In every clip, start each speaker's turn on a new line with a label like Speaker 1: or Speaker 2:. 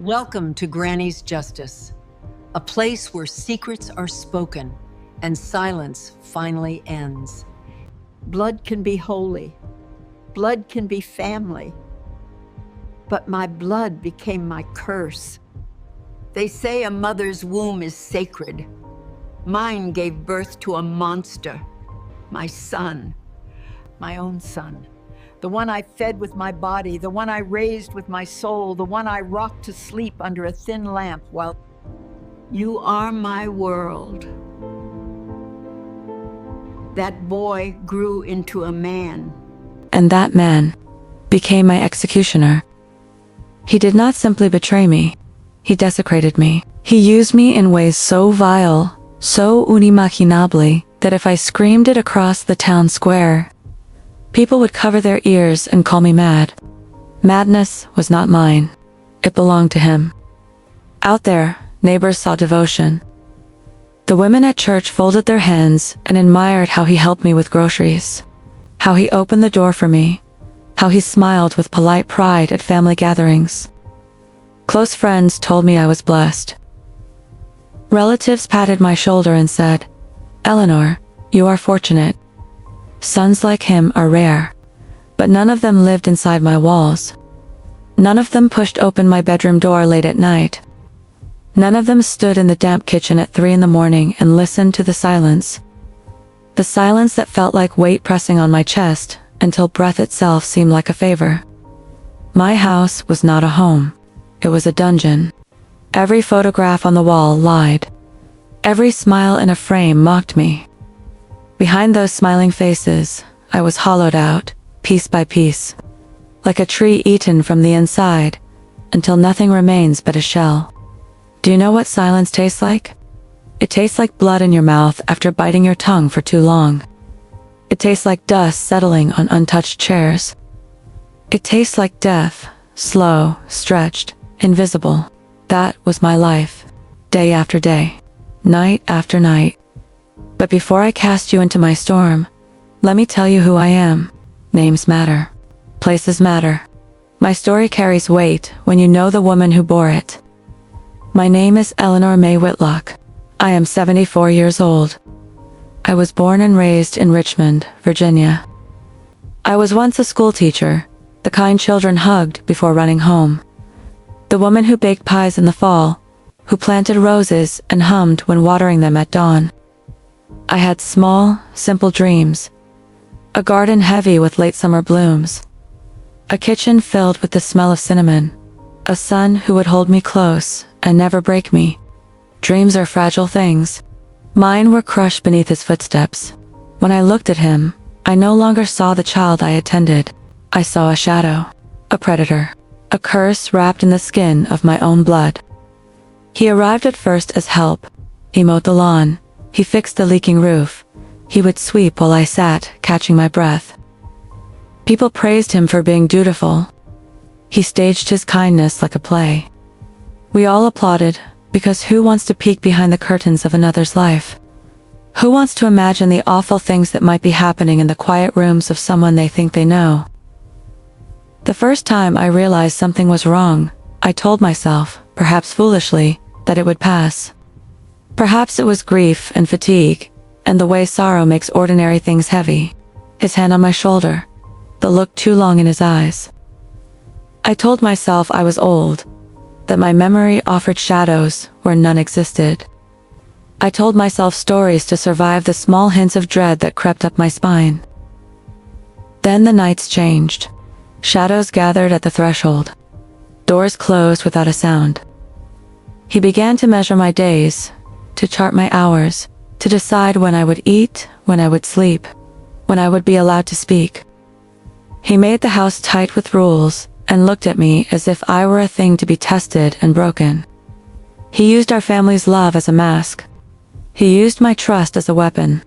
Speaker 1: Welcome to Granny's Justice, a place where secrets are spoken and silence finally ends.
Speaker 2: Blood can be holy. Blood can be family. But my blood became my curse. They say a mother's womb is sacred. Mine gave birth to a monster. My son. My own son. The one I fed with my body, the one I raised with my soul, the one I rocked to sleep under a thin lamp while... You are my world. That boy grew into a man.
Speaker 3: And that man became my executioner. He did not simply betray me, he desecrated me. He used me in ways so vile, so unimaginable, that if I screamed it across the town square, people would cover their ears and call me mad. Madness was not mine. It belonged to him. Out there, neighbors saw devotion. The women at church folded their hands and admired how he helped me with groceries, how he opened the door for me, how he smiled with polite pride at family gatherings. Close friends told me I was blessed. Relatives patted my shoulder and said, "Eleanor, you are fortunate. Sons like him are rare." But none of them lived inside my walls. None of them pushed open my bedroom door late at night. None of them stood in the damp kitchen at 3 in the morning and listened to the silence. The silence that felt like weight pressing on my chest until breath itself seemed like a favor. My house was not a home. It was a dungeon. Every photograph on the wall lied. Every smile in a frame mocked me. Behind those smiling faces, I was hollowed out, piece by piece, like a tree eaten from the inside, until nothing remains but a shell. Do you know what silence tastes like? It tastes like blood in your mouth after biting your tongue for too long. It tastes like dust settling on untouched chairs. It tastes like death, slow, stretched, invisible. That was my life, day after day, night after night. But before I cast you into my storm, let me tell you who I am. Names matter. Places matter. My story carries weight when you know the woman who bore it. My name is Eleanor May Whitlock. I am 74 years old. I was born and raised in Richmond, Virginia. I was once a school teacher, the kind children hugged before running home. The woman who baked pies in the fall, who planted roses and hummed when watering them at dawn. I had small, simple dreams. A garden heavy with late summer blooms. A kitchen filled with the smell of cinnamon. A son who would hold me close and never break me. Dreams are fragile things. Mine were crushed beneath his footsteps. When I looked at him, I no longer saw the child I attended. I saw a shadow, a predator, a curse wrapped in the skin of my own blood. He arrived at first as help. He mowed the lawn. He fixed the leaking roof. He would sweep while I sat, catching my breath. People praised him for being dutiful. He staged his kindness like a play. We all applauded, because who wants to peek behind the curtains of another's life? Who wants to imagine the awful things that might be happening in the quiet rooms of someone they think they know? The first time I realized something was wrong, I told myself, perhaps foolishly, that it would pass. Perhaps it was grief and fatigue, and the way sorrow makes ordinary things heavy. His hand on my shoulder, the look too long in his eyes. I told myself I was old, that my memory offered shadows where none existed. I told myself stories to survive the small hints of dread that crept up my spine. Then the nights changed. Shadows gathered at the threshold. Doors closed without a sound. He began to measure my days, to chart my hours, to decide when I would eat, when I would sleep, when I would be allowed to speak. He made the house tight with rules and looked at me as if I were a thing to be tested and broken. He used our family's love as a mask. He used my trust as a weapon.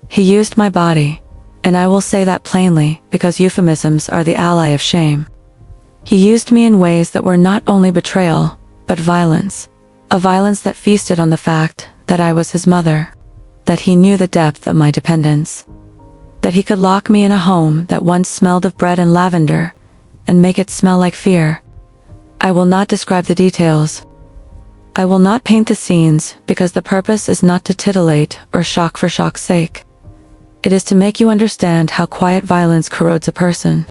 Speaker 3: He used my body, and I will say that plainly because euphemisms are the ally of shame. He used me in ways that were not only betrayal, but violence. A violence that feasted on the fact that I was his mother, that he knew the depth of my dependence, that he could lock me in a home that once smelled of bread and lavender, and make it smell like fear. I will not describe the details. I will not paint the scenes because the purpose is not to titillate or shock for shock's sake. It is to make you understand how quiet violence corrodes a person,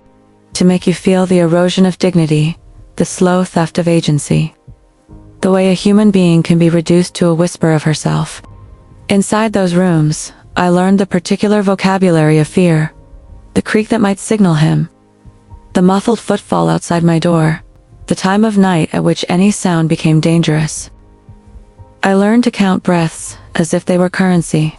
Speaker 3: to make you feel the erosion of dignity, the slow theft of agency, the way a human being can be reduced to a whisper of herself. Inside those rooms, I learned the particular vocabulary of fear, the creak that might signal him, the muffled footfall outside my door, the time of night at which any sound became dangerous. I learned to count breaths as if they were currency.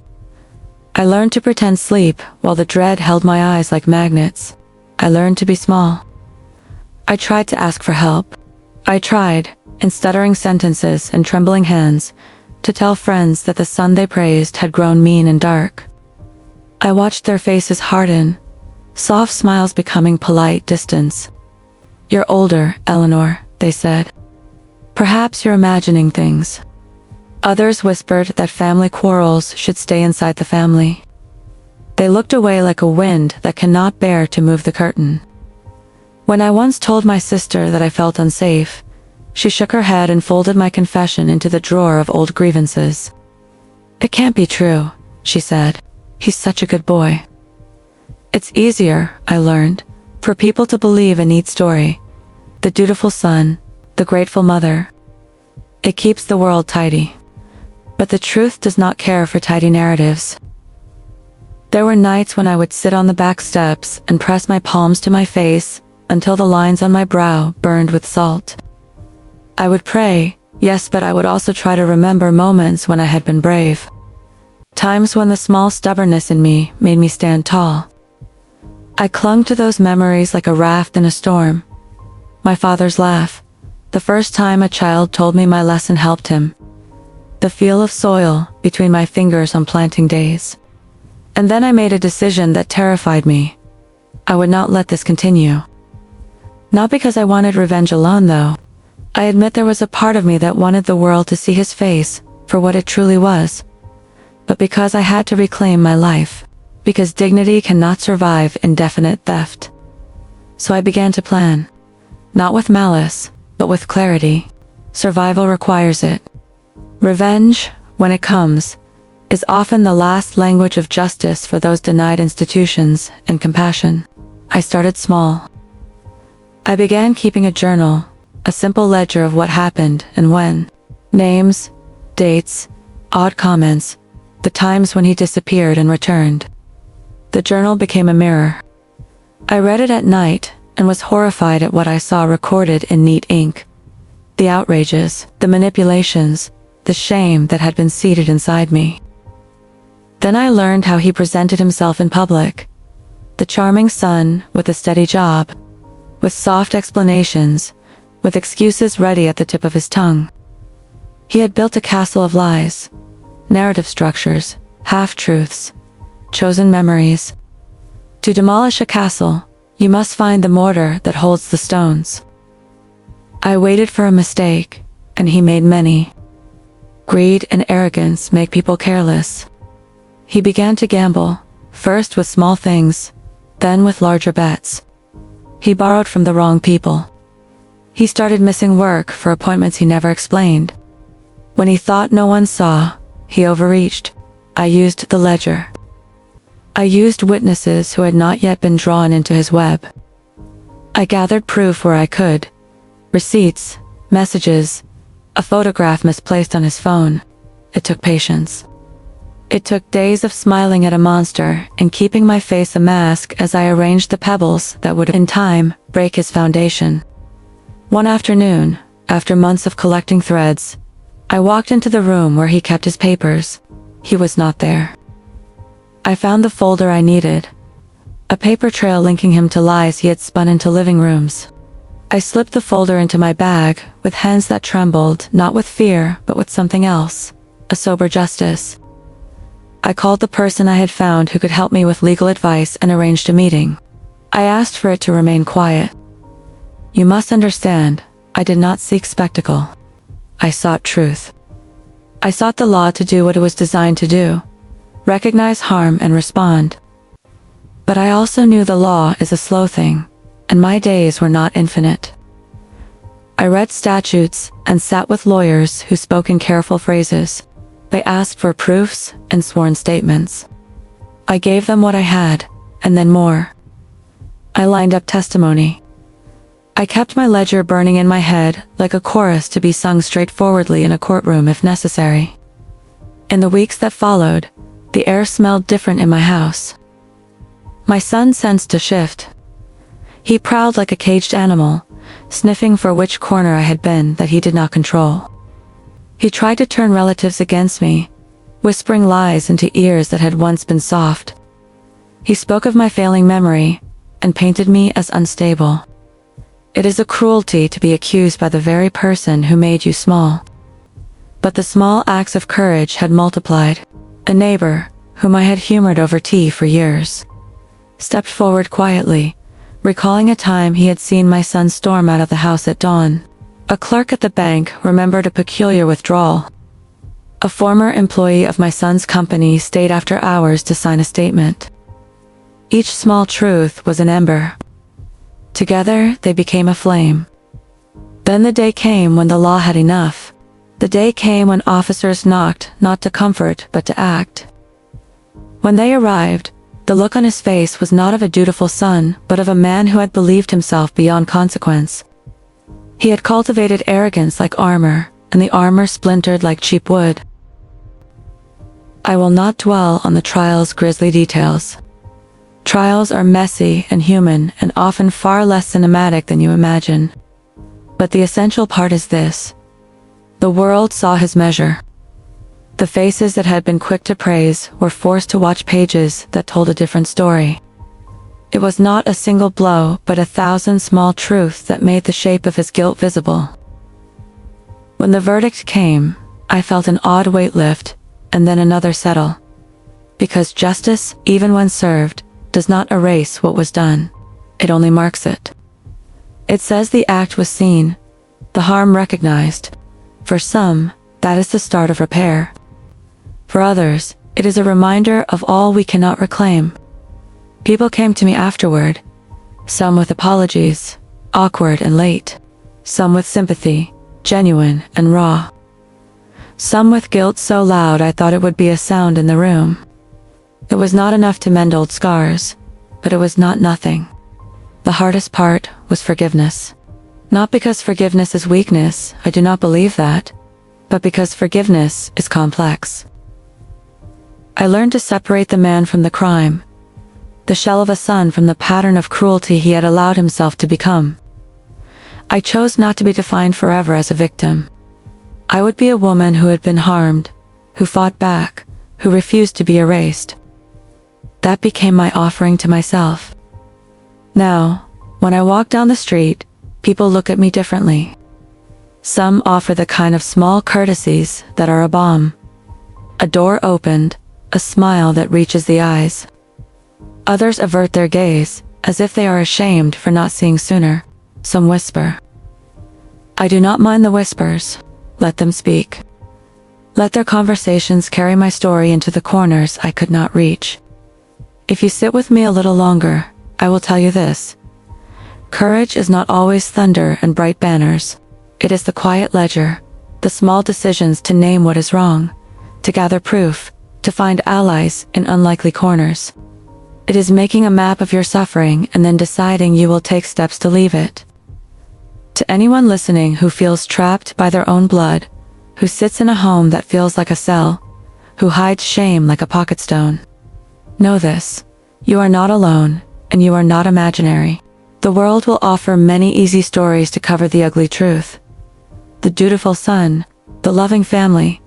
Speaker 3: I learned to pretend sleep while the dread held my eyes like magnets. I learned to be small. I tried to ask for help. I tried, in stuttering sentences and trembling hands, to tell friends that the sun they praised had grown mean and dark. I watched their faces harden, soft smiles becoming polite distance. "You're older, Eleanor," they said. "Perhaps you're imagining things." Others whispered that family quarrels should stay inside the family. They looked away like a wind that cannot bear to move the curtain. When I once told my sister that I felt unsafe, she shook her head and folded my confession into the drawer of old grievances. "It can't be true," she said. "He's such a good boy." It's easier, I learned, for people to believe a neat story. The dutiful son, the grateful mother. It keeps the world tidy. But the truth does not care for tidy narratives. There were nights when I would sit on the back steps and press my palms to my face until the lines on my brow burned with salt. I would pray, yes, but I would also try to remember moments when I had been brave. Times when the small stubbornness in me made me stand tall. I clung to those memories like a raft in a storm. My father's laugh, the first time a child told me my lesson helped him. The feel of soil between my fingers on planting days. And then I made a decision that terrified me. I would not let this continue. Not because I wanted revenge alone, though. I admit there was a part of me that wanted the world to see his face for what it truly was. But because I had to reclaim my life. Because dignity cannot survive indefinite theft. So I began to plan. Not with malice, but with clarity. Survival requires it. Revenge, when it comes, is often the last language of justice for those denied institutions and compassion. I started small. I began keeping a journal, a simple ledger of what happened and when. Names, dates, odd comments, the times when he disappeared and returned. The journal became a mirror. I read it at night and was horrified at what I saw recorded in neat ink. The outrages, the manipulations, the shame that had been seated inside me. Then I learned how he presented himself in public. The charming son with a steady job, with soft explanations, with excuses ready at the tip of his tongue. He had built a castle of lies, narrative structures, half-truths, chosen memories. To demolish a castle, you must find the mortar that holds the stones. I waited for a mistake, and he made many. Greed and arrogance make people careless. He began to gamble, first with small things, then with larger bets. He borrowed from the wrong people. He started missing work for appointments he never explained. When he thought no one saw, he overreached. I used the ledger. I used witnesses who had not yet been drawn into his web. I gathered proof where I could. Receipts, messages, a photograph misplaced on his phone. It took patience. It took days of smiling at a monster and keeping my face a mask as I arranged the pebbles that would, in time, break his foundation. One afternoon, after months of collecting threads, I walked into the room where he kept his papers. He was not there. I found the folder I needed. A paper trail linking him to lies he had spun into living rooms. I slipped the folder into my bag, with hands that trembled, not with fear, but with something else, a sober justice. I called the person I had found who could help me with legal advice and arranged a meeting. I asked for it to remain quiet. You must understand, I did not seek spectacle. I sought truth. I sought the law to do what it was designed to do, recognize harm and respond. But I also knew the law is a slow thing, and my days were not infinite. I read statutes and sat with lawyers who spoke in careful phrases. They asked for proofs and sworn statements. I gave them what I had, and then more. I lined up testimony. I kept my ledger burning in my head like a chorus to be sung straightforwardly in a courtroom if necessary. In the weeks that followed, the air smelled different in my house. My son sensed a shift. He prowled like a caged animal, sniffing for which corner I had been that he did not control. He tried to turn relatives against me, whispering lies into ears that had once been soft. He spoke of my failing memory and painted me as unstable. It is a cruelty to be accused by the very person who made you small. But the small acts of courage had multiplied. A neighbor, whom I had humored over tea for years, stepped forward quietly, recalling a time he had seen my son storm out of the house at dawn. A clerk at the bank remembered a peculiar withdrawal. A former employee of my son's company stayed after hours to sign a statement. Each small truth was an ember. Together, they became a flame. Then the day came when the law had enough. The day came when officers knocked, not to comfort, but to act. When they arrived, the look on his face was not of a dutiful son, but of a man who had believed himself beyond consequence. He had cultivated arrogance like armor, and the armor splintered like cheap wood. I will not dwell on the trial's grisly details. Trials are messy and human and often far less cinematic than you imagine. But the essential part is this. The world saw his measure. The faces that had been quick to praise were forced to watch pages that told a different story. It was not a single blow, but 1,000 small truths that made the shape of his guilt visible. When the verdict came, I felt an odd weight lift, and then another settle. Because justice, even when served, does not erase what was done. It only marks it. It says the act was seen, the harm recognized. For some, that is the start of repair. For others, it is a reminder of all we cannot reclaim. People came to me afterward, some with apologies, awkward and late, some with sympathy, genuine and raw. Some with guilt so loud I thought it would be a sound in the room. It was not enough to mend old scars, but it was not nothing. The hardest part was forgiveness. Not because forgiveness is weakness, I do not believe that, but because forgiveness is complex. I learned to separate the man from the crime, the shell of a son from the pattern of cruelty he had allowed himself to become. I chose not to be defined forever as a victim. I would be a woman who had been harmed, who fought back, who refused to be erased. That became my offering to myself. Now, when I walk down the street, people look at me differently. Some offer the kind of small courtesies that are a balm. A door opened, a smile that reaches the eyes. Others avert their gaze, as if they are ashamed for not seeing sooner. Some whisper. I do not mind the whispers. Let them speak. Let their conversations carry my story into the corners I could not reach. If you sit with me a little longer, I will tell you this. Courage is not always thunder and bright banners. It is the quiet ledger, the small decisions to name what is wrong, to gather proof, to find allies in unlikely corners. It is making a map of your suffering and then deciding you will take steps to leave it. To anyone listening who feels trapped by their own blood, who sits in a home that feels like a cell, who hides shame like a pocket stone, know this. You are not alone, and you are not imaginary. The world will offer many easy stories to cover the ugly truth. The dutiful son, the loving family,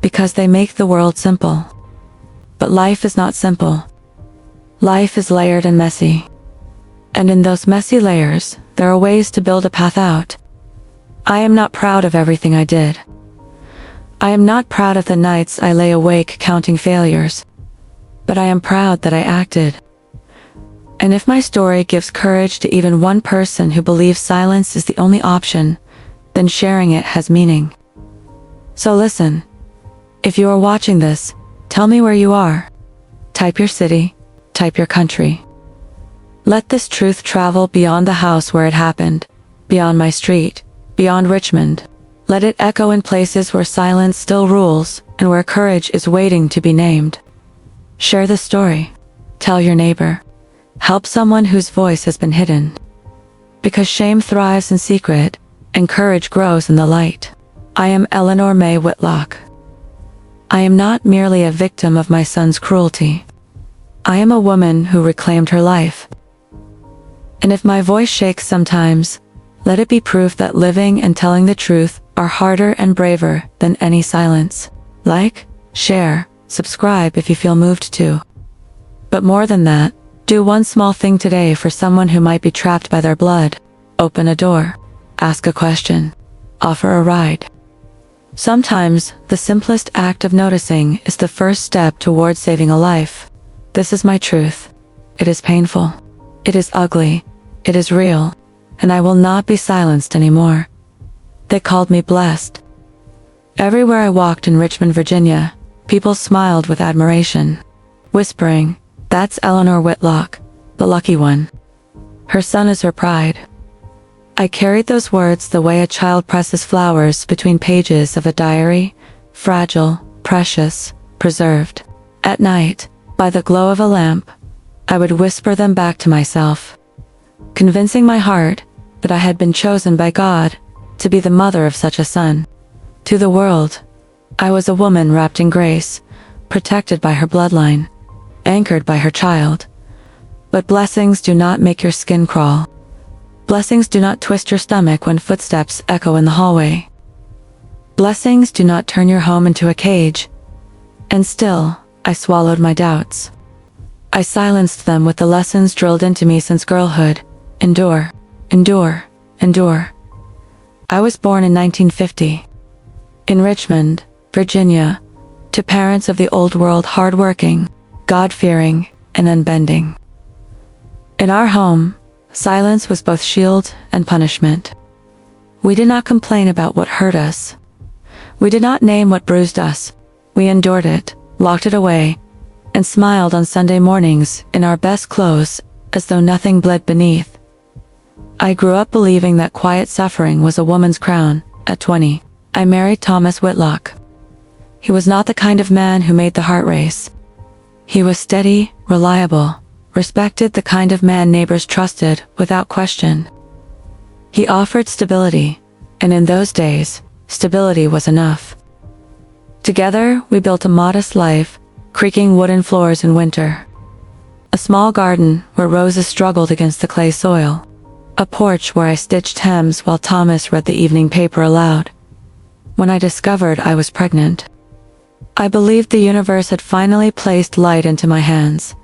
Speaker 3: because they make the world simple. But life is not simple. Life is layered and messy. And in those messy layers, there are ways to build a path out. I am not proud of everything I did. I am not proud of the nights I lay awake counting failures. But I am proud that I acted. And if my story gives courage to even one person who believes silence is the only option, then sharing it has meaning. So listen. If you are watching this, tell me where you are. Type your city, type your country. Let this truth travel beyond the house where it happened, beyond my street, beyond Richmond. Let it echo in places where silence still rules and where courage is waiting to be named. Share the story. Tell your neighbor. Help someone whose voice has been hidden. Because shame thrives in secret and courage grows in the light. I am Eleanor May Whitlock. I am not merely a victim of my son's cruelty. I am a woman who reclaimed her life. And if my voice shakes sometimes, let it be proof that living and telling the truth are harder and braver than any silence. Like, share, subscribe if you feel moved to. But more than that, do one small thing today for someone who might be trapped by their blood. Open a door. Ask a question. Offer a ride. Sometimes, the simplest act of noticing is the first step towards saving a life. This is my truth. It is painful. It is ugly. It is real. And I will not be silenced anymore. They called me blessed. Everywhere I walked in Richmond, Virginia, people smiled with admiration, whispering, "That's Eleanor Whitlock, the lucky one. Her son is her pride." I carried those words the way a child presses flowers between pages of a diary, fragile, precious, preserved. At night, by the glow of a lamp, I would whisper them back to myself, convincing my heart that I had been chosen by God to be the mother of such a son. To the world, I was a woman wrapped in grace, protected by her bloodline, anchored by her child. But blessings do not make your skin crawl. Blessings do not twist your stomach when footsteps echo in the hallway. Blessings do not turn your home into a cage. And still, I swallowed my doubts. I silenced them with the lessons drilled into me since girlhood. Endure, endure, endure. I was born in 1950. In Richmond, Virginia, to parents of the old world, hardworking, God-fearing, and unbending. In our home, silence was both shield and punishment. We did not complain about what hurt us. We did not name what bruised us. We endured it, locked it away, and smiled on Sunday mornings in our best clothes as though nothing bled beneath. I grew up believing that quiet suffering was a woman's crown. At 20, I married Thomas Whitlock. He was not the kind of man who made the heart race. He was steady, reliable, respected, the kind of man neighbors trusted without question. He offered stability, and in those days, stability was enough. Together, we built a modest life, creaking wooden floors in winter. A small garden where roses struggled against the clay soil. A porch where I stitched hems while Thomas read the evening paper aloud. When I discovered I was pregnant, I believed the universe had finally placed light into my hands.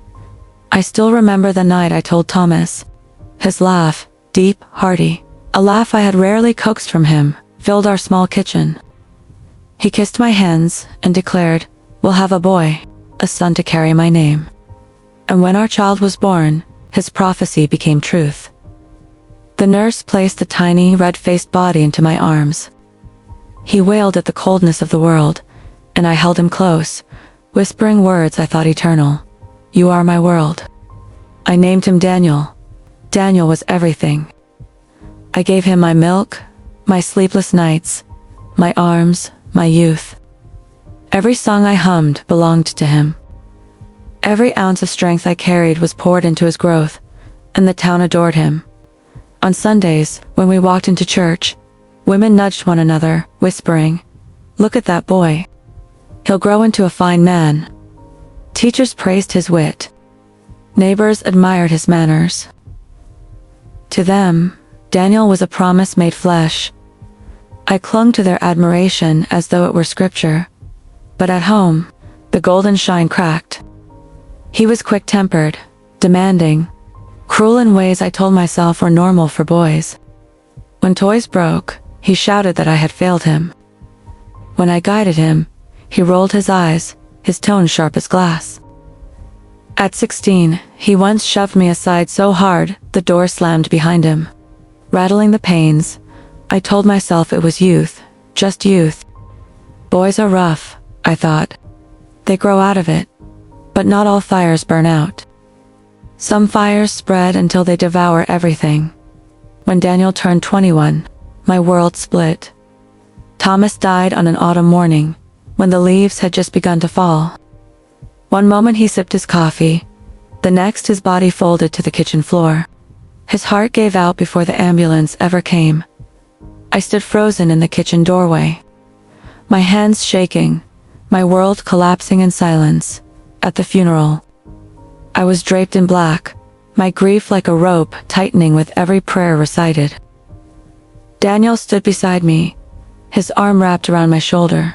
Speaker 3: I still remember the night I told Thomas. His laugh, deep, hearty, a laugh I had rarely coaxed from him, filled our small kitchen. He kissed my hands and declared, "We'll have a boy, a son to carry my name." And when our child was born, his prophecy became truth. The nurse placed the tiny, red-faced body into my arms. He wailed at the coldness of the world, and I held him close, whispering words I thought eternal. "You are my world." I named him Daniel. Daniel was everything. I gave him my milk, my sleepless nights, my arms, my youth. Every song I hummed belonged to him. Every ounce of strength I carried was poured into his growth, and the town adored him. On Sundays, when we walked into church, women nudged one another, whispering, "Look at that boy. He'll grow into a fine man." Teachers praised his wit. Neighbors admired his manners. To them, Daniel was a promise made flesh. I clung to their admiration as though it were scripture. But at home, the golden shine cracked. He was quick-tempered, demanding, cruel in ways I told myself were normal for boys. When toys broke, he shouted that I had failed him. When I guided him, he rolled his eyes, his tone sharp as glass. At 16, he once shoved me aside so hard, the door slammed behind him. Rattling the panes, I told myself it was youth, just youth. Boys are rough, I thought. They grow out of it. But not all fires burn out. Some fires spread until they devour everything. When Daniel turned 21, My world split. Thomas died on an autumn morning, when the leaves had just begun to fall. One moment he sipped his coffee, the next his body folded to the kitchen floor. His heart gave out before the ambulance ever came. I stood frozen in the kitchen doorway, my hands shaking, my world collapsing in silence. At the funeral, I was draped in black, my grief like a rope tightening with every prayer recited. Daniel stood beside me, his arm wrapped around my shoulder.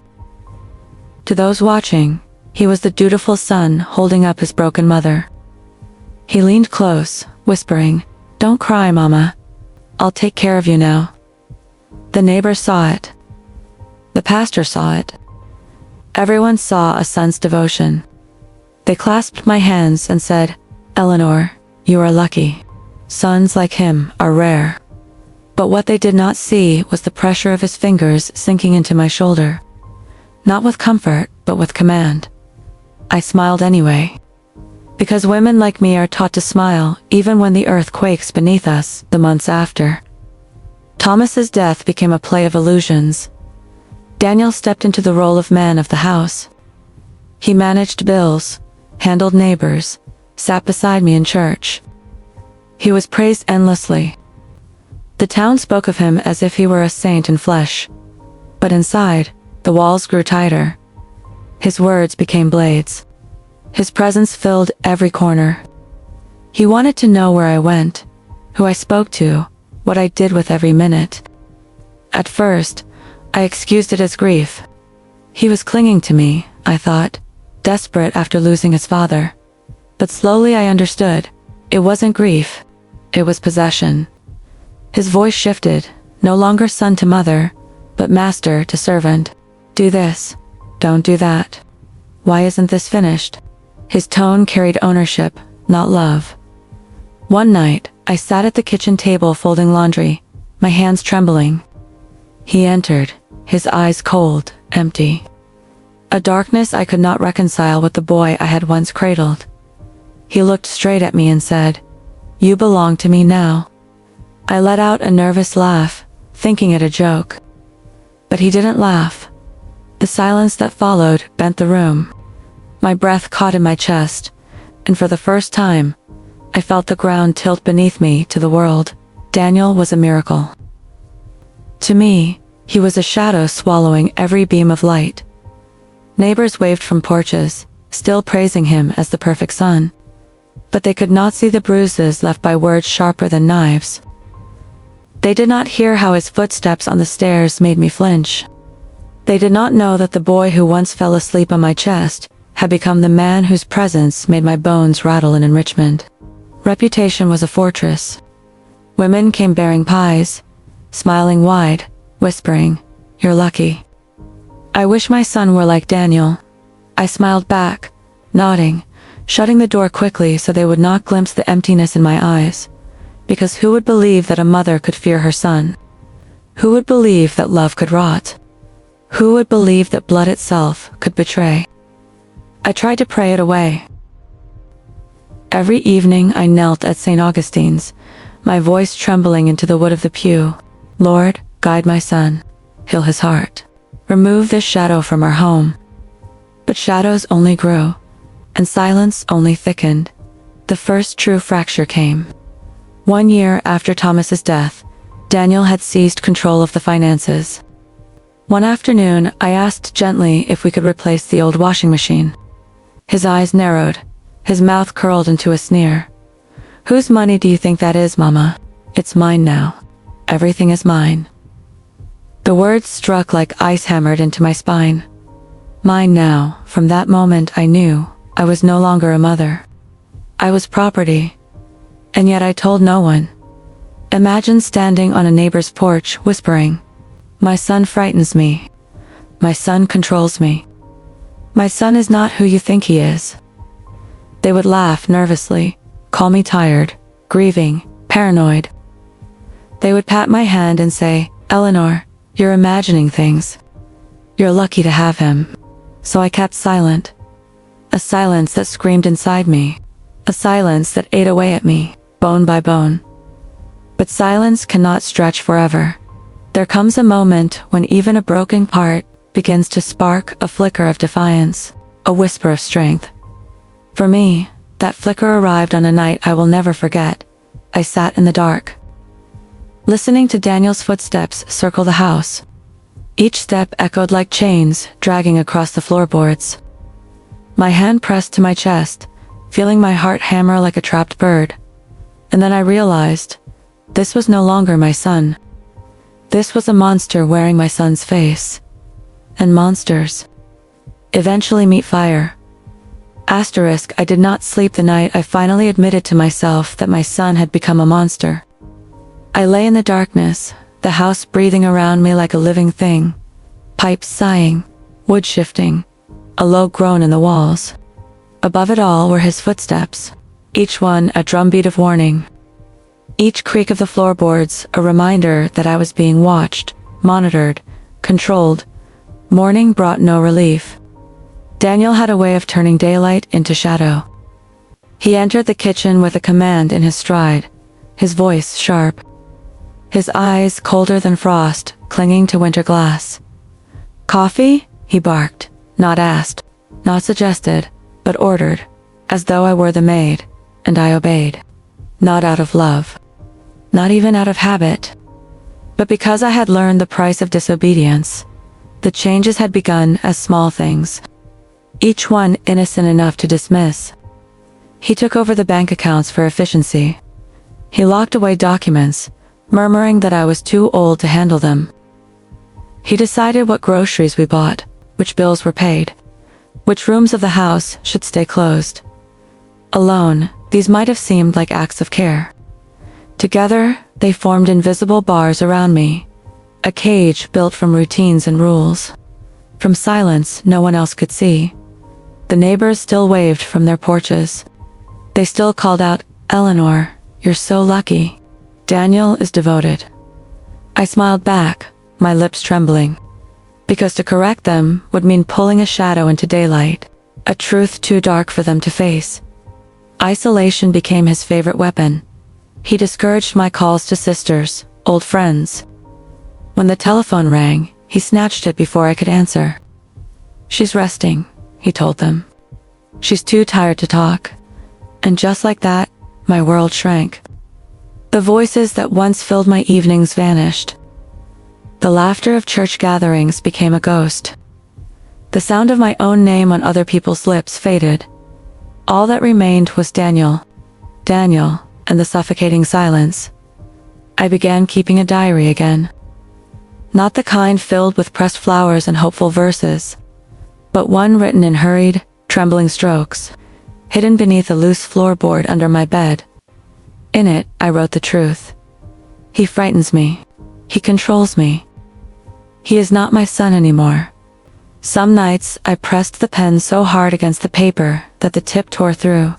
Speaker 3: To those watching, he was the dutiful son holding up his broken mother. He leaned close, whispering, "Don't cry, Mama. I'll take care of you now." The neighbors saw it. The pastor saw it. Everyone saw a son's devotion. They clasped my hands and said, "Eleanor, you are lucky. Sons like him are rare." But what they did not see was the pressure of his fingers sinking into my shoulder. Not with comfort, but with command. I smiled anyway. Because women like me are taught to smile even when the earth quakes beneath us the months after. Thomas's death became a play of illusions. Daniel stepped into the role of man of the house. He managed bills, handled neighbors, sat beside me in church. He was praised endlessly. The town spoke of him as if he were a saint in flesh. But inside, the walls grew tighter. His words became blades. His presence filled every corner. He wanted to know where I went, who I spoke to, what I did with every minute. At first, I excused it as grief. He was clinging to me, I thought, desperate after losing his father. But slowly I understood. It wasn't grief. It was possession. His voice shifted, no longer son to mother, but master to servant. Do this. Don't do that. Why isn't this finished? His tone carried ownership, not love. One night, I sat at the kitchen table folding laundry, my hands trembling. He entered, his eyes cold, empty. A darkness I could not reconcile with the boy I had once cradled. He looked straight at me and said, "You belong to me now." I let out a nervous laugh, thinking it a joke. But he didn't laugh. The silence that followed bent the room. My breath caught in my chest, and for the first time, I felt the ground tilt beneath me to the world. Daniel was a miracle. To me, he was a shadow swallowing every beam of light. Neighbors waved from porches, still praising him as the perfect son. But they could not see the bruises left by words sharper than knives. They did not hear how his footsteps on the stairs made me flinch. They did not know that the boy who once fell asleep on my chest had become the man whose presence made my bones rattle in enrichment. Reputation was a fortress. Women came bearing pies, smiling wide, whispering, "You're lucky." I wish my son were like Daniel. I smiled back, nodding, shutting the door quickly so they would not glimpse the emptiness in my eyes. Because who would believe that a mother could fear her son? Who would believe that love could rot? Who would believe that blood itself could betray? I tried to pray it away. Every evening I knelt at St. Augustine's, my voice trembling into the wood of the pew. "Lord, guide my son, heal his heart. Remove this shadow from our home." But shadows only grew, and silence only thickened. The first true fracture came. 1 year after Thomas's death, Daniel had seized control of the finances. One afternoon, I asked gently if we could replace the old washing machine. His eyes narrowed, his mouth curled into a sneer. "Whose money do you think that is, Mama? It's mine now. Everything is mine." The words struck like ice hammered into my spine. Mine now. From that moment I knew I was no longer a mother. I was property. And yet I told no one. Imagine standing on a neighbor's porch whispering, "My son frightens me. My son controls me. My son is not who you think he is." They would laugh nervously, call me tired, grieving, paranoid. They would pat my hand and say, "Eleanor, you're imagining things. You're lucky to have him." So I kept silent. A silence that screamed inside me. A silence that ate away at me, bone by bone. But silence cannot stretch forever. There comes a moment when even a broken part begins to spark a flicker of defiance, a whisper of strength. For me, that flicker arrived on a night I will never forget. I sat in the dark, listening to Daniel's footsteps circle the house. Each step echoed like chains dragging across the floorboards. My hand pressed to my chest, feeling my heart hammer like a trapped bird. And then I realized, this was no longer my son. This was a monster wearing my son's face. And monsters eventually meet fire. Asterisk, I did not sleep the night I finally admitted to myself that my son had become a monster. I lay in the darkness, the house breathing around me like a living thing. Pipes sighing, wood shifting, a low groan in the walls. Above it all were his footsteps, each one a drumbeat of warning. Each creak of the floorboards a reminder that I was being watched, monitored, controlled. Morning brought no relief. Daniel had a way of turning daylight into shadow. He entered the kitchen with a command in his stride, his voice sharp, his eyes colder than frost, clinging to winter glass. "Coffee?" he barked, not asked, not suggested, but ordered, as though I were the maid, and I obeyed. Not out of love, not even out of habit, but because I had learned the price of disobedience. The changes had begun as small things, each one innocent enough to dismiss. He took over the bank accounts for efficiency. He locked away documents, murmuring that I was too old to handle them. He decided what groceries we bought, which bills were paid, which rooms of the house should stay closed. Alone, these might have seemed like acts of care. Together, they formed invisible bars around me, a cage built from routines and rules, from silence no one else could see. The neighbors still waved from their porches. They still called out, "Eleanor, you're so lucky. Daniel is devoted." I smiled back, my lips trembling, because to correct them would mean pulling a shadow into daylight, a truth too dark for them to face. Isolation became his favorite weapon. He discouraged my calls to sisters, old friends. When the telephone rang, he snatched it before I could answer. "She's resting," he told them. "She's too tired to talk." And just like that, my world shrank. The voices that once filled my evenings vanished. The laughter of church gatherings became a ghost. The sound of my own name on other people's lips faded. All that remained was Daniel, and the suffocating silence. I began keeping a diary again. Not the kind filled with pressed flowers and hopeful verses, but one written in hurried, trembling strokes, hidden beneath a loose floorboard under my bed. In it, I wrote the truth. He frightens me. He controls me. He is not my son anymore. Some nights, I pressed the pen so hard against the paper that the tip tore through.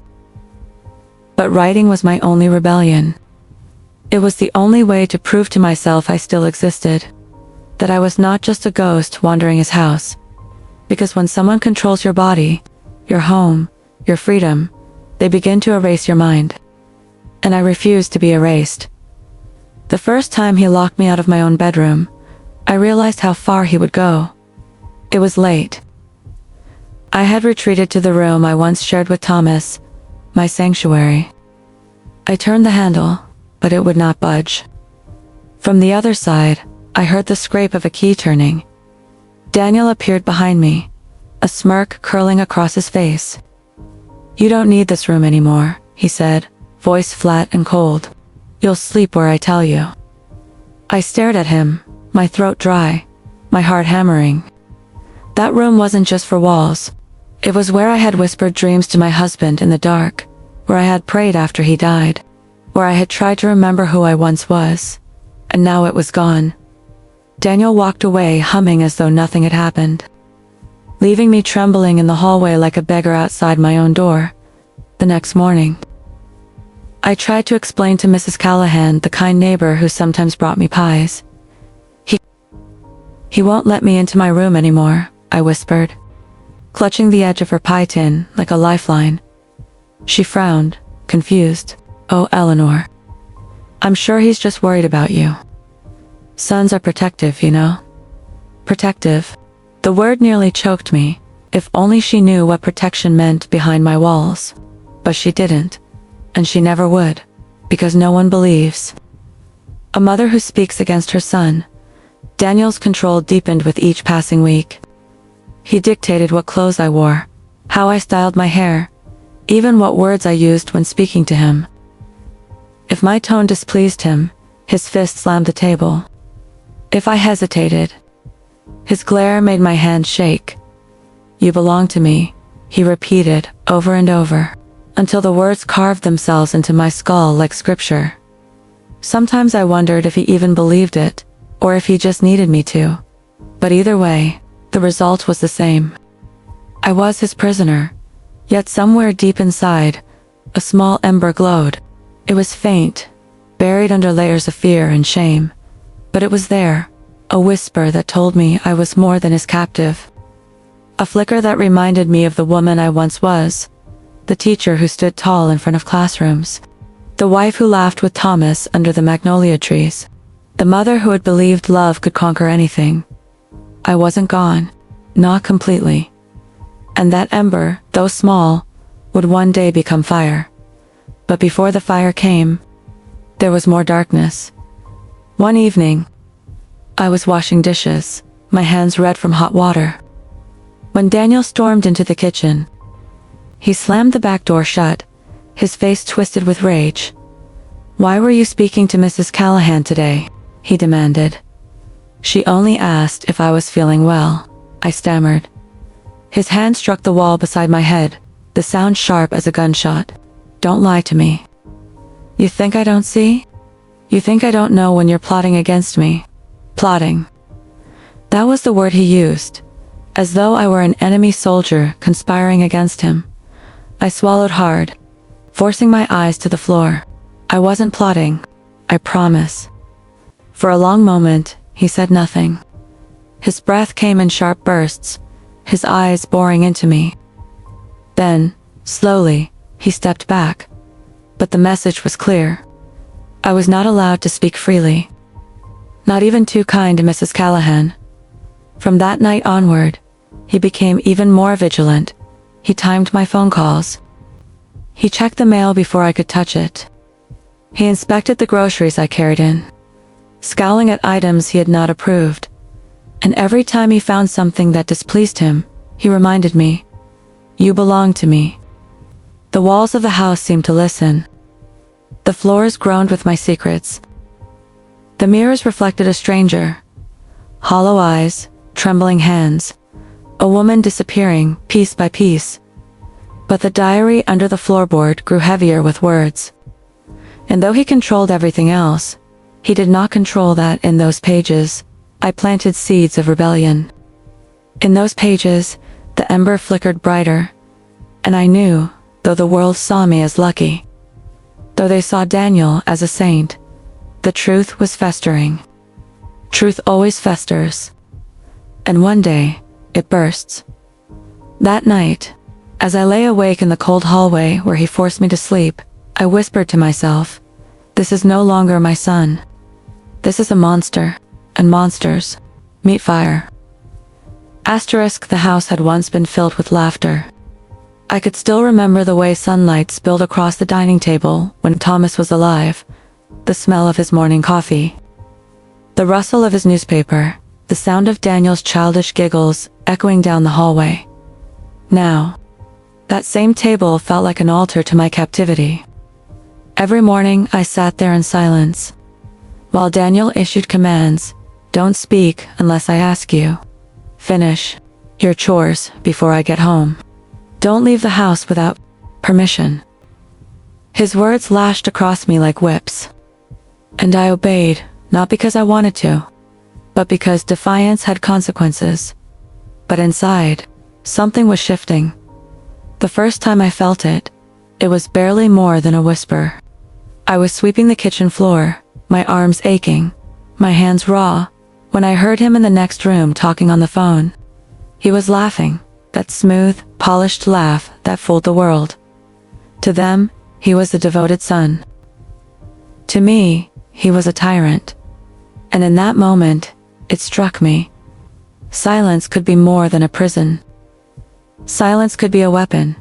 Speaker 3: But writing was my only rebellion. It was the only way to prove to myself I still existed, that I was not just a ghost wandering his house. Because when someone controls your body, your home, your freedom, they begin to erase your mind. And I refused to be erased. The first time he locked me out of my own bedroom, I realized how far he would go. It was late. I had retreated to the room I once shared with Thomas, my sanctuary. I turned the handle, but it would not budge. From the other side, I heard the scrape of a key turning. Daniel appeared behind me, a smirk curling across his face. "You don't need this room anymore," he said, voice flat and cold. "You'll sleep where I tell you." I stared at him, my throat dry, my heart hammering. That room wasn't just for walls. It was where I had whispered dreams to my husband in the dark, where I had prayed after he died, where I had tried to remember who I once was. And now it was gone. Daniel walked away humming as though nothing had happened, leaving me trembling in the hallway like a beggar outside my own door. The next morning, I tried to explain to Mrs. Callahan, the kind neighbor who sometimes brought me pies. He won't let me into my room anymore," I whispered, clutching the edge of her pie tin like a lifeline. She frowned, confused. "Oh, Eleanor. I'm sure he's just worried about you." Sons are protective, you know? Protective. The word nearly choked me. If only she knew what protection meant behind my walls. But she didn't. And she never would. Because no one believes. A mother who speaks against her son. Daniel's control deepened with each passing week. He dictated what clothes I wore, how I styled my hair, even what words I used when speaking to him. If my tone displeased him, his fist slammed the table. If I hesitated, his glare made my hands shake. "You belong to me," he repeated over and over, until the words carved themselves into my skull like scripture. Sometimes I wondered if he even believed it, or if he just needed me to. But either way, the result was the same. I was his prisoner, yet somewhere deep inside, a small ember glowed. It was faint, buried under layers of fear and shame. But it was there, a whisper that told me I was more than his captive. A flicker that reminded me of the woman I once was, the teacher who stood tall in front of classrooms, the wife who laughed with Thomas under the magnolia trees, the mother who had believed love could conquer anything. I wasn't gone, not completely. And that ember, though small, would one day become fire. But before the fire came, there was more darkness. One evening, I was washing dishes, my hands red from hot water, when Daniel stormed into the kitchen. He slammed the back door shut, his face twisted with rage. "Why were you speaking to Mrs. Callahan today?" he demanded. "She only asked if I was feeling well," I stammered. His hand struck the wall beside my head, the sound sharp as a gunshot. "Don't lie to me. You think I don't see? You think I don't know when you're plotting against me?" Plotting. That was the word he used, as though I were an enemy soldier conspiring against him. I swallowed hard, forcing my eyes to the floor. I wasn't plotting, I promise. For a long moment, he said nothing. His breath came in sharp bursts, his eyes boring into me. Then, slowly, he stepped back. But the message was clear. I was not allowed to speak freely. Not even too kind to Mrs. Callahan. From that night onward, he became even more vigilant. He timed my phone calls. He checked the mail before I could touch it. He inspected the groceries I carried in, scowling at items he had not approved. And every time he found something that displeased him, he reminded me, "You belong to me." The walls of the house seemed to listen. The floors groaned with my secrets. The mirrors reflected a stranger. Hollow eyes, trembling hands, a woman disappearing piece by piece. But the diary under the floorboard grew heavier with words. And though he controlled everything else, he did not control that. In those pages, I planted seeds of rebellion. In those pages, the ember flickered brighter. And I knew, though the world saw me as lucky, though they saw Daniel as a saint, the truth was festering. Truth always festers. And one day, it bursts. That night, as I lay awake in the cold hallway where he forced me to sleep, I whispered to myself, "This is no longer my son. This is a monster, and monsters meet fire." Asterisk, the house had once been filled with laughter. I could still remember the way sunlight spilled across the dining table when Thomas was alive, the smell of his morning coffee, the rustle of his newspaper, the sound of Daniel's childish giggles echoing down the hallway. Now, that same table felt like an altar to my captivity. Every morning I sat there in silence, while Daniel issued commands. "Don't speak unless I ask you. Finish your chores before I get home. Don't leave the house without permission." His words lashed across me like whips. And I obeyed, not because I wanted to, but because defiance had consequences. But inside, something was shifting. The first time I felt it, it was barely more than a whisper. I was sweeping the kitchen floor, my arms aching, my hands raw, when I heard him in the next room talking on the phone. He was laughing, that smooth, polished laugh that fooled the world. To them, he was a devoted son. To me, he was a tyrant. And in that moment, it struck me. Silence could be more than a prison. Silence could be a weapon.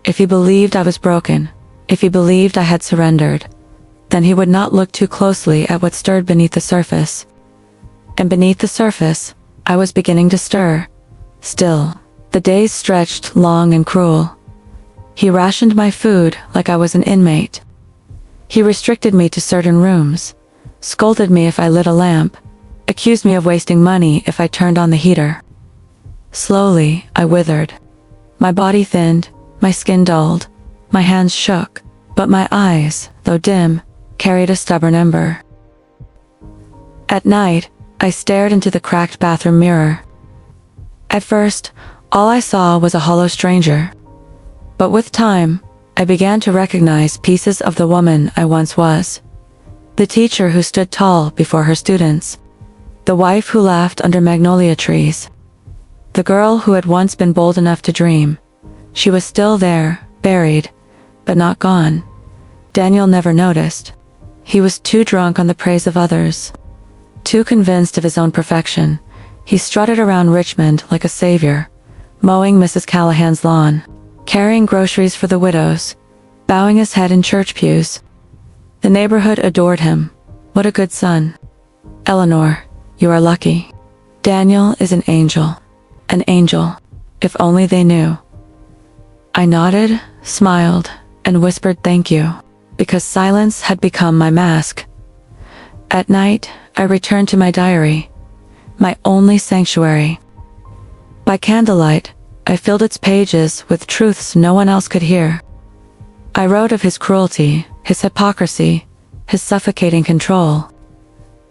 Speaker 3: If he believed I was broken, if he believed I had surrendered, then he would not look too closely at what stirred beneath the surface. And beneath the surface, I was beginning to stir. Still, the days stretched long and cruel. He rationed my food like I was an inmate. He restricted me to certain rooms, scolded me if I lit a lamp, accused me of wasting money if I turned on the heater. Slowly, I withered. My body thinned, my skin dulled, my hands shook, but my eyes, though dim, carried a stubborn ember. At night, I stared into the cracked bathroom mirror. At first, all I saw was a hollow stranger. But with time, I began to recognize pieces of the woman I once was. The teacher who stood tall before her students. The wife who laughed under magnolia trees. The girl who had once been bold enough to dream. She was still there, buried, but not gone. Daniel never noticed. He was too drunk on the praise of others. Too convinced of his own perfection, he strutted around Richmond like a savior, mowing Mrs. Callahan's lawn, carrying groceries for the widows, bowing his head in church pews. The neighborhood adored him. What a good son. Eleanor, you are lucky. Daniel is an angel. An angel. If only they knew. I nodded, smiled, and whispered thank you, because silence had become my mask. At night, I returned to my diary, my only sanctuary. By candlelight, I filled its pages with truths no one else could hear. I wrote of his cruelty, his hypocrisy, his suffocating control.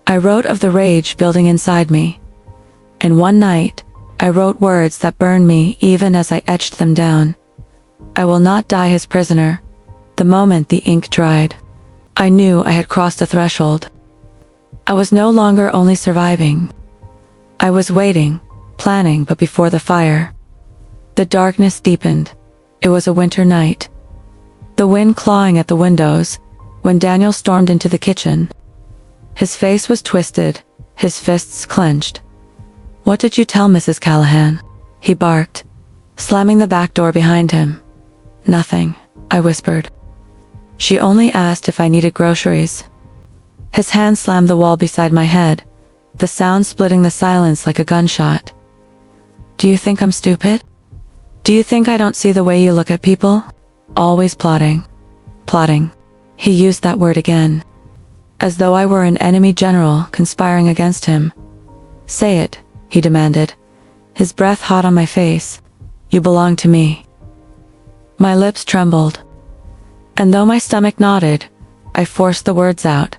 Speaker 3: I wrote of the rage building inside me. And one night, I wrote words that burned me even as I etched them down. I will not die his prisoner. The moment the ink dried, I knew I had crossed a threshold. I was no longer only surviving. I was waiting, planning, but before the fire. The darkness deepened. It was a winter night. The wind clawing at the windows, when Daniel stormed into the kitchen. His face was twisted, his fists clenched. "What did you tell Mrs. Callahan?" he barked, slamming the back door behind him. "Nothing," I whispered. "She only asked if I needed groceries." His hand slammed the wall beside my head, the sound splitting the silence like a gunshot. "Do you think I'm stupid? Do you think I don't see the way you look at people? Always plotting. Plotting." He used that word again, as though I were an enemy general conspiring against him. "Say it," he demanded, his breath hot on my face. "You belong to me." My lips trembled, and though my stomach nodded, I forced the words out.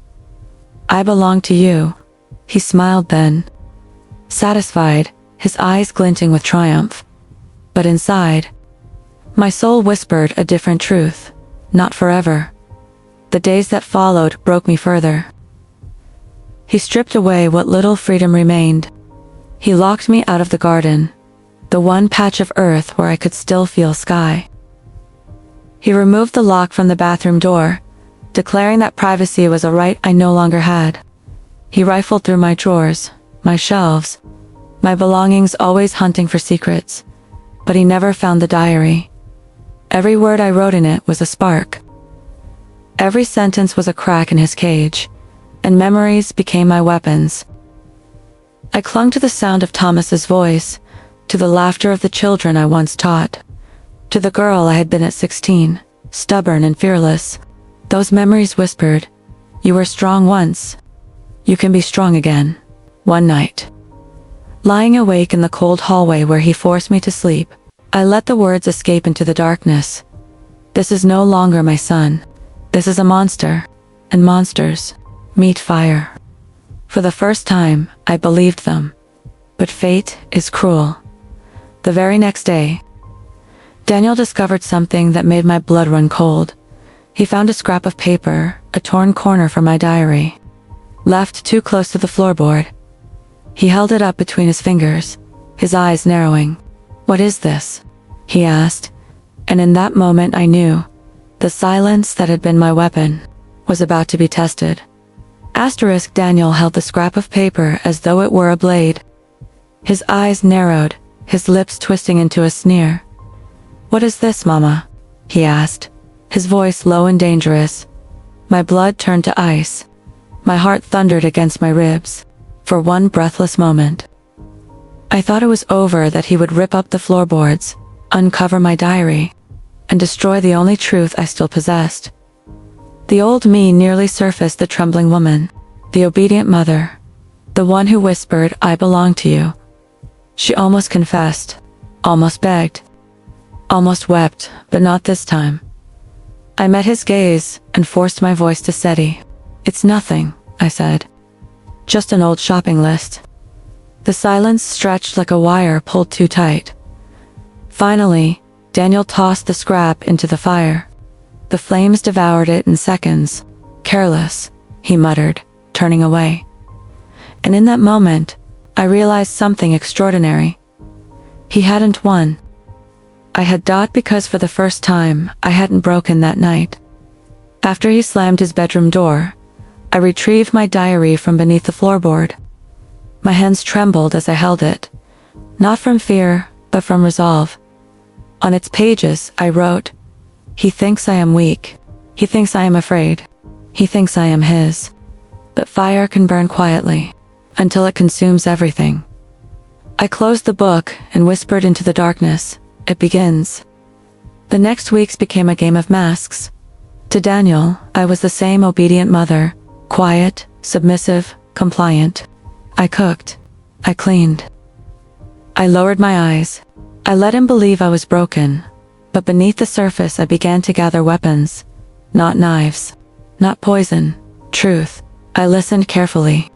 Speaker 3: "I belong to you." He smiled then, satisfied, his eyes glinting with triumph. But inside, my soul whispered a different truth. Not forever. The days that followed broke me further. He stripped away what little freedom remained. He locked me out of the garden, the one patch of earth where I could still feel sky. He removed the lock from the bathroom door, declaring that privacy was a right I no longer had. He rifled through my drawers, my shelves, my belongings, always hunting for secrets, but he never found the diary. Every word I wrote in it was a spark. Every sentence was a crack in his cage, and memories became my weapons. I clung to the sound of Thomas's voice, to the laughter of the children I once taught, to the girl I had been at 16, stubborn and fearless. Those memories whispered, "You were strong once. You can be strong again." One night, lying awake in the cold hallway where he forced me to sleep, I let the words escape into the darkness. "This is no longer my son. This is a monster, and monsters meet fire." For the first time, I believed them. But fate is cruel. The very next day, Daniel discovered something that made my blood run cold. He found a scrap of paper, a torn corner from my diary, left too close to the floorboard. He held it up between his fingers, his eyes narrowing. "What is this?" he asked, and in that moment I knew the silence that had been my weapon was about to be tested. Asterisk Daniel held the scrap of paper as though it were a blade. His eyes narrowed, his lips twisting into a sneer. "What is this, Mama?" he asked, his voice low and dangerous. My blood turned to ice. My heart thundered against my ribs. For one breathless moment, I thought it was over, that he would rip up the floorboards, uncover my diary, and destroy the only truth I still possessed. The old me nearly surfaced, the trembling woman, the obedient mother, the one who whispered, "I belong to you." She almost confessed, almost begged, almost wept, but not this time. I met his gaze and forced my voice to steady. "It's nothing," I said. "Just an old shopping list." The silence stretched like a wire pulled too tight. Finally, Daniel tossed the scrap into the fire. The flames devoured it in seconds. "Careless," he muttered, turning away. And in that moment, I realized something extraordinary. He hadn't won. I had died because for the first time, I hadn't broken that night. After he slammed his bedroom door, I retrieved my diary from beneath the floorboard. My hands trembled as I held it, not from fear, but from resolve. On its pages, I wrote, "He thinks I am weak. He thinks I am afraid. He thinks I am his. But fire can burn quietly, until it consumes everything." I closed the book and whispered into the darkness, "It begins." The next weeks became a game of masks. To Daniel, I was the same obedient mother, quiet, submissive, compliant. I cooked. I cleaned. I lowered my eyes. I let him believe I was broken. But beneath the surface I began to gather weapons. Not knives. Not poison. Truth. I listened carefully.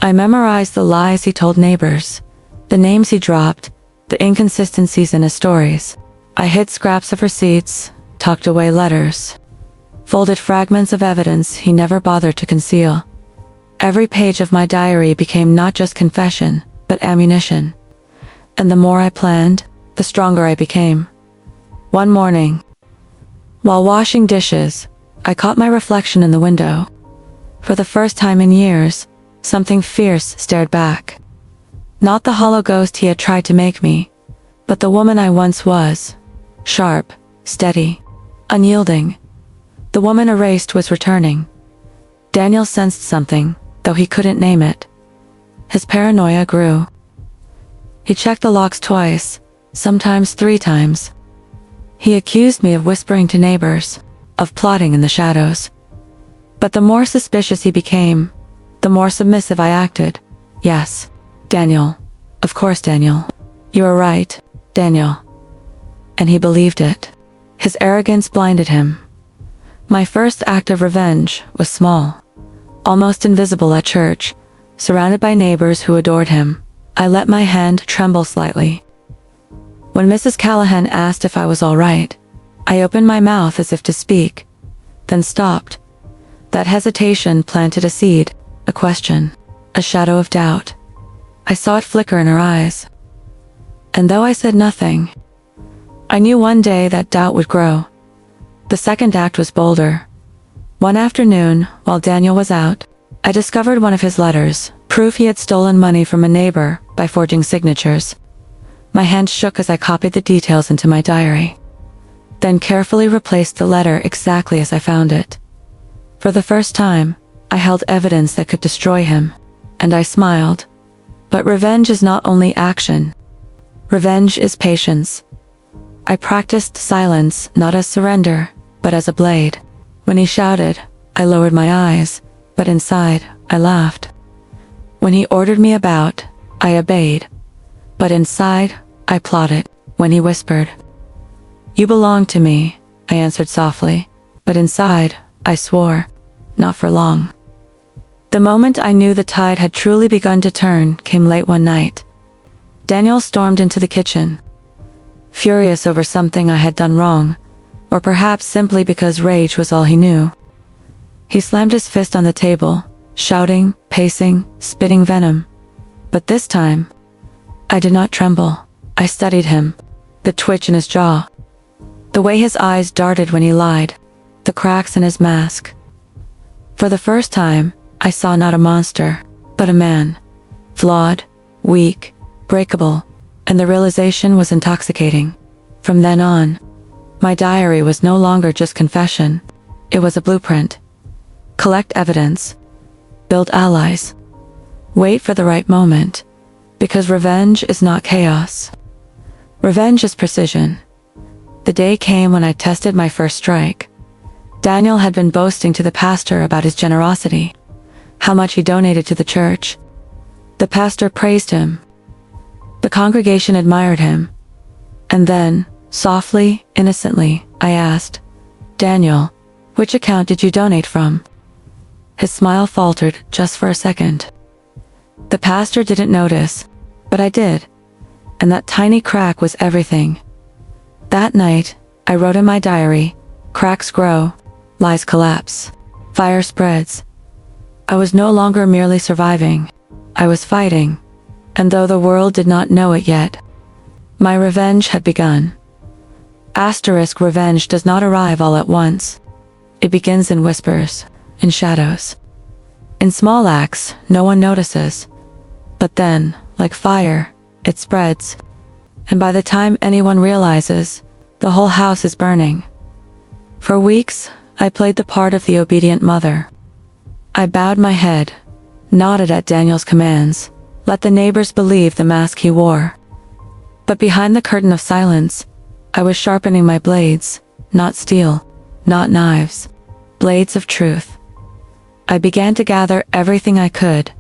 Speaker 3: I memorized the lies he told neighbors, the names he dropped, the inconsistencies in his stories. I hid scraps of receipts, tucked away letters, folded fragments of evidence he never bothered to conceal. Every page of my diary became not just confession, but ammunition. And the more I planned, the stronger I became. One morning, while washing dishes, I caught my reflection in the window. For the first time in years, something fierce stared back. Not the hollow ghost he had tried to make me, but the woman I once was. Sharp, steady, unyielding. The woman erased was returning. Daniel sensed something, though he couldn't name it. His paranoia grew. He checked the locks twice, sometimes 3 times. He accused me of whispering to neighbors, of plotting in the shadows. But the more suspicious he became, the more submissive I acted. "Yes, Daniel. Of course, Daniel. You are right, Daniel." And he believed it. His arrogance blinded him. My first act of revenge was small, almost invisible at church, surrounded by neighbors who adored him. I let my hand tremble slightly. When Mrs. Callahan asked if I was all right, I opened my mouth as if to speak, then stopped. That hesitation planted a seed, a question, a shadow of doubt. I saw it flicker in her eyes. And though I said nothing, I knew one day that doubt would grow. The second act was bolder. One afternoon, while Daniel was out, I discovered one of his letters, proof he had stolen money from a neighbor by forging signatures. My hand shook as I copied the details into my diary, then carefully replaced the letter exactly as I found it. For the first time, I held evidence that could destroy him, and I smiled. But revenge is not only action. Revenge is patience. I practiced silence not as surrender, but as a blade. When he shouted, I lowered my eyes, but inside, I laughed. When he ordered me about, I obeyed. But inside, I plotted. When he whispered, "You belong to me," I answered softly. But inside, I swore. Not for long. The moment I knew the tide had truly begun to turn came late one night. Daniel stormed into the kitchen, furious over something I had done wrong, or perhaps simply because rage was all he knew. He slammed his fist on the table, shouting, pacing, spitting venom. But this time, I did not tremble. I studied him, the twitch in his jaw, the way his eyes darted when he lied, the cracks in his mask. For the first time, I saw not a monster, but a man. Flawed, weak, breakable, and the realization was intoxicating. From then on, my diary was no longer just confession. It was a blueprint. Collect evidence. Build allies. Wait for the right moment, because revenge is not chaos. Revenge is precision. The day came when I tested my first strike. Daniel had been boasting to the pastor about his generosity, how much he donated to the church. The pastor praised him. The congregation admired him. And then, softly, innocently, I asked, "Daniel, which account did you donate from?" His smile faltered just for a second. The pastor didn't notice, but I did, and that tiny crack was everything. That night, I wrote in my diary, cracks grow, lies collapse, fire spreads. I was no longer merely surviving, I was fighting, and though the world did not know it yet, my revenge had begun. Asterisk revenge does not arrive all at once. It begins in whispers, in shadows. In small acts, no one notices. But then, like fire, it spreads. And by the time anyone realizes, the whole house is burning. For weeks, I played the part of the obedient mother. I bowed my head, nodded at Daniel's commands, let the neighbors believe the mask he wore. But behind the curtain of silence, I was sharpening my blades, not steel, not knives, blades of truth. I began to gather everything I could.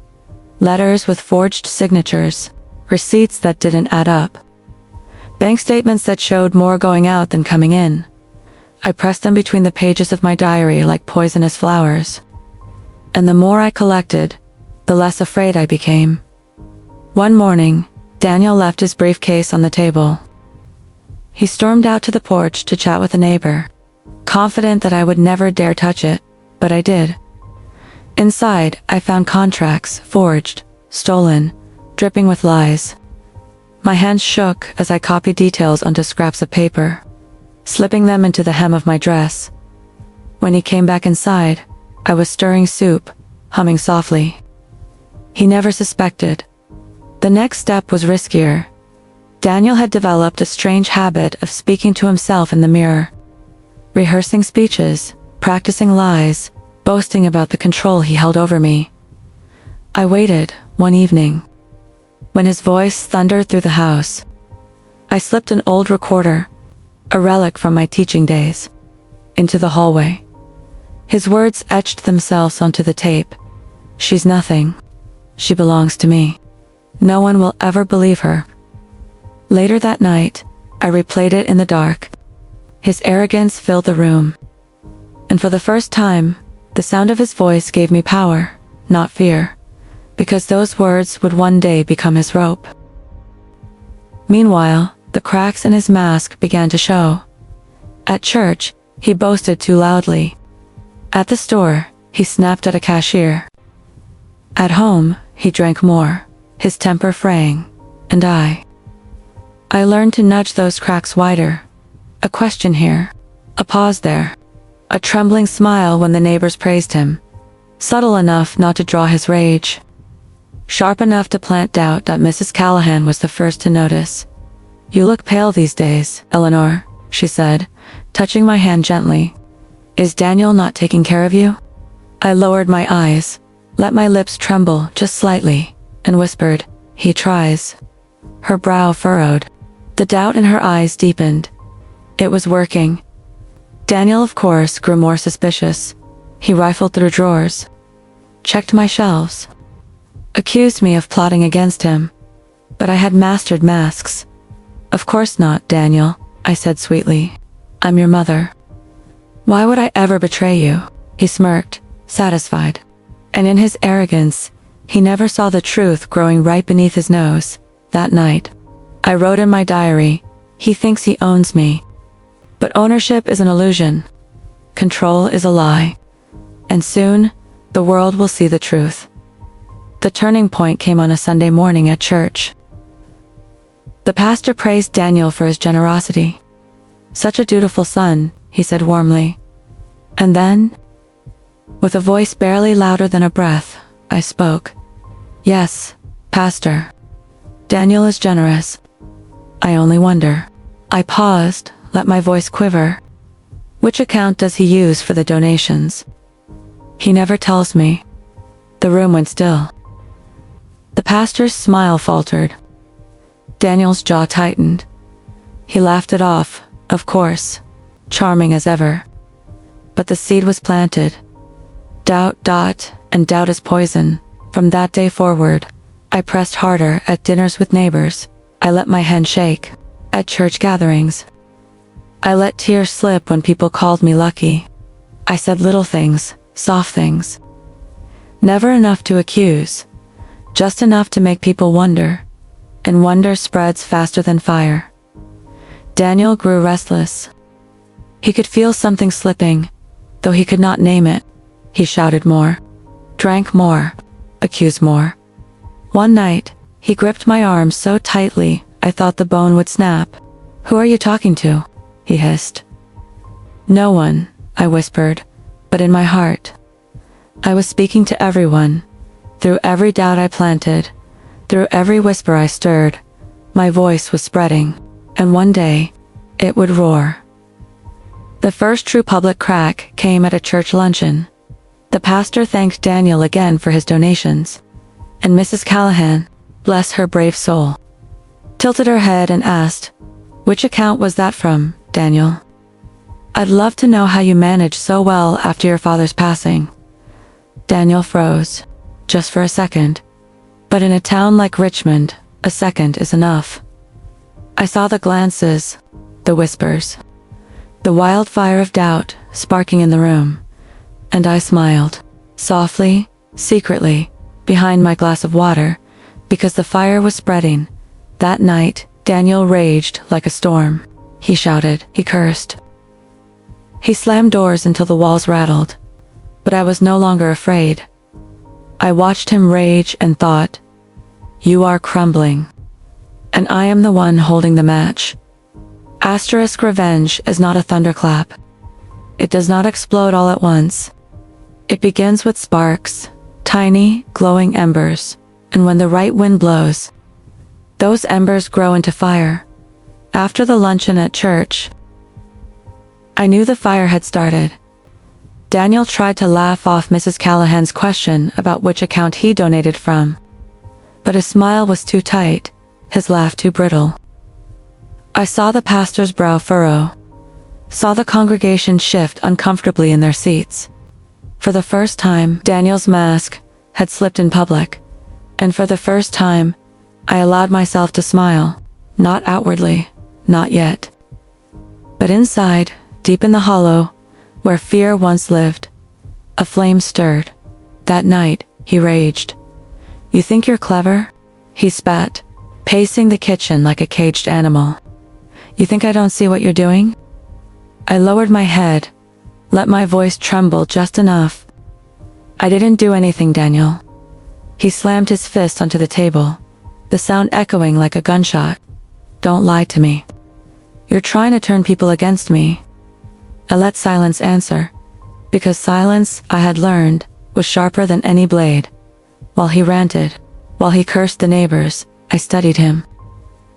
Speaker 3: Letters with forged signatures, receipts that didn't add up, bank statements that showed more going out than coming in. I pressed them between the pages of my diary like poisonous flowers. And the more I collected, the less afraid I became. One morning, Daniel left his briefcase on the table. He stormed out to the porch to chat with a neighbor, confident that I would never dare touch it, but I did. Inside, I found contracts, forged, stolen, dripping with lies. My hands shook as I copied details onto scraps of paper, slipping them into the hem of my dress. When he came back inside, I was stirring soup, humming softly. He never suspected. The next step was riskier. Daniel had developed a strange habit of speaking to himself in the mirror, rehearsing speeches, practicing lies, boasting about the control he held over me. I waited, one evening, when his voice thundered through the house. I slipped an old recorder, a relic from my teaching days, into the hallway. His words etched themselves onto the tape. "She's nothing. She belongs to me. No one will ever believe her." Later that night, I replayed it in the dark. His arrogance filled the room. And for the first time, the sound of his voice gave me power, not fear, because those words would one day become his rope. Meanwhile, the cracks in his mask began to show. At church, he boasted too loudly. At the store, he snapped at a cashier. At home, he drank more, his temper fraying, and I learned to nudge those cracks wider. A question here, a pause there, a trembling smile when the neighbors praised him, subtle enough not to draw his rage, sharp enough to plant doubt that Mrs. Callahan was the first to notice. "You look pale these days, Eleanor," she said, touching my hand gently. "Is Daniel not taking care of you?" I lowered my eyes, let my lips tremble just slightly, and whispered, "He tries." Her brow furrowed. The doubt in her eyes deepened. It was working. Daniel, of course, grew more suspicious. He rifled through drawers, checked my shelves, accused me of plotting against him. But I had mastered masks. "Of course not, Daniel," I said sweetly. "I'm your mother. Why would I ever betray you?" He smirked, satisfied. And in his arrogance, he never saw the truth growing right beneath his nose. That night, I wrote in my diary, "He thinks he owns me. But ownership is an illusion. Control is a lie. And soon, the world will see the truth." The turning point came on a Sunday morning at church. The pastor praised Daniel for his generosity. "Such a dutiful son," he said warmly. And then, with a voice barely louder than a breath, I spoke. Yes, Pastor. Daniel is generous. I only wonder. I paused, let my voice quiver. Which account does he use for the donations? He never tells me. The room went still. The pastor's smile faltered. Daniel's jaw tightened. He laughed it off, of course, charming as ever. But the seed was planted. Doubt, and doubt is poison. From that day forward, I pressed harder at dinners with neighbors. I let my hand shake. At church gatherings. I let tears slip when people called me lucky. I said little things, soft things. Never enough to accuse. Just enough to make people wonder. And wonder spreads faster than fire. Daniel grew restless. He could feel something slipping, though he could not name it. He shouted more, drank more, accused more. One night, he gripped my arm so tightly, I thought the bone would snap. Who are you talking to? He hissed. No one, I whispered, but in my heart. I was speaking to everyone. Through every doubt I planted, through every whisper I stirred, my voice was spreading, and one day, it would roar. The first true public crack came at a church luncheon. The pastor thanked Daniel again for his donations, and Mrs. Callahan, bless her brave soul, tilted her head and asked, "Which account was that from, Daniel? I'd love to know how you managed so well after your father's passing." Daniel froze, just for a second. But in a town like Richmond, a second is enough. I saw the glances, the whispers, the wildfire of doubt sparking in the room, and I smiled, softly, secretly, behind my glass of water, because the fire was spreading. That night, Daniel raged like a storm. He shouted, he cursed. He slammed doors until the walls rattled. But I was no longer afraid. I watched him rage and thought, "You are crumbling. And I am the one holding the match." Asterisk revenge is not a thunderclap. It does not explode all at once. It begins with sparks, tiny, glowing embers, and when the right wind blows, those embers grow into fire. After the luncheon at church, I knew the fire had started. Daniel tried to laugh off Mrs. Callahan's question about which account he donated from. But his smile was too tight, his laugh too brittle. I saw the pastor's brow furrow, saw the congregation shift uncomfortably in their seats. For the first time, Daniel's mask had slipped in public, and for the first time, I allowed myself to smile, not outwardly, not yet. But inside, deep in the hollow, where fear once lived, a flame stirred. That night, he raged. "You think you're clever?" He spat, pacing the kitchen like a caged animal. "You think I don't see what you're doing?" I lowered my head, let my voice tremble just enough. "I didn't do anything, Daniel." He slammed his fist onto the table, the sound echoing like a gunshot. "Don't lie to me. You're trying to turn people against me." I let silence answer, because silence, I had learned, was sharper than any blade. While he ranted, while he cursed the neighbors, I studied him.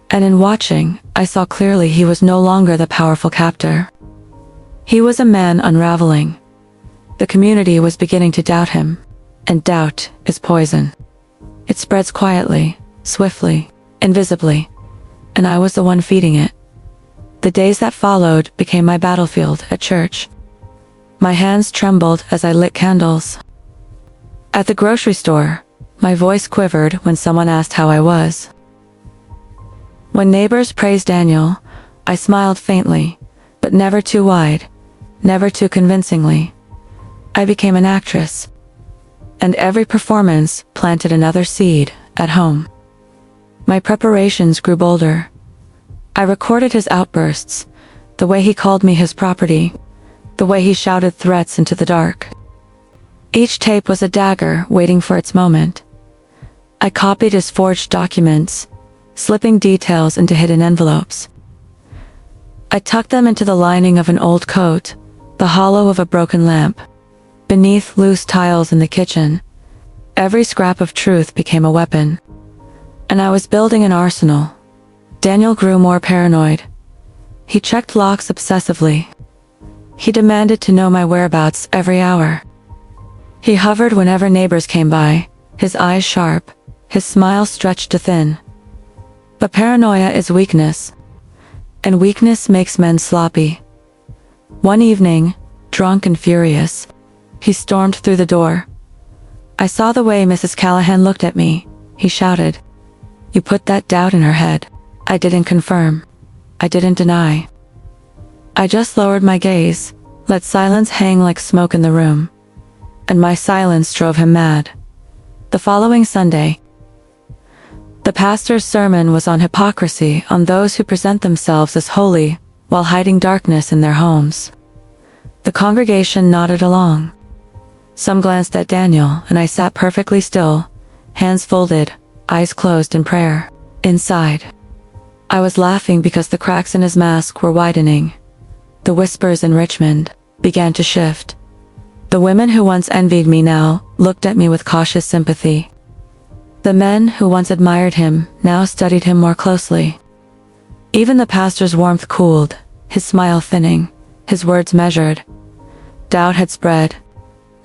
Speaker 3: And in watching, I saw clearly he was no longer the powerful captor. He was a man unraveling. The community was beginning to doubt him, and doubt is poison. It spreads quietly, swiftly, invisibly, and I was the one feeding it. The days that followed became my battlefield at church. My hands trembled as I lit candles. At the grocery store, my voice quivered when someone asked how I was. When neighbors praised Daniel, I smiled faintly, but never too wide, never too convincingly. I became an actress, and every performance planted another seed at home. My preparations grew bolder. I recorded his outbursts, the way he called me his property, the way he shouted threats into the dark. Each tape was a dagger waiting for its moment. I copied his forged documents, slipping details into hidden envelopes. I tucked them into the lining of an old coat, the hollow of a broken lamp, beneath loose tiles in the kitchen, Every scrap of truth became a weapon. And I was building an arsenal. Daniel grew more paranoid. He checked locks obsessively. He demanded to know my whereabouts every hour. He hovered whenever neighbors came by, his eyes sharp, his smile stretched to thin. But paranoia is weakness, and weakness makes men sloppy. One evening, drunk and furious, he stormed through the door. I saw the way Mrs. Callahan looked at me. He shouted, "You put that doubt in her head." I didn't confirm. I didn't deny. I just lowered my gaze, let silence hang like smoke in the room. And my silence drove him mad. The following Sunday, the pastor's sermon was on hypocrisy, on those who present themselves as holy while hiding darkness in their homes. The congregation nodded along. Some glanced at Daniel, and I sat perfectly still, hands folded, eyes closed in prayer. Inside, I was laughing because the cracks in his mask were widening. The whispers in Richmond began to shift. The women who once envied me now looked at me with cautious sympathy. The men who once admired him now studied him more closely. Even the pastor's warmth cooled, his smile thinning, his words measured. Doubt had spread,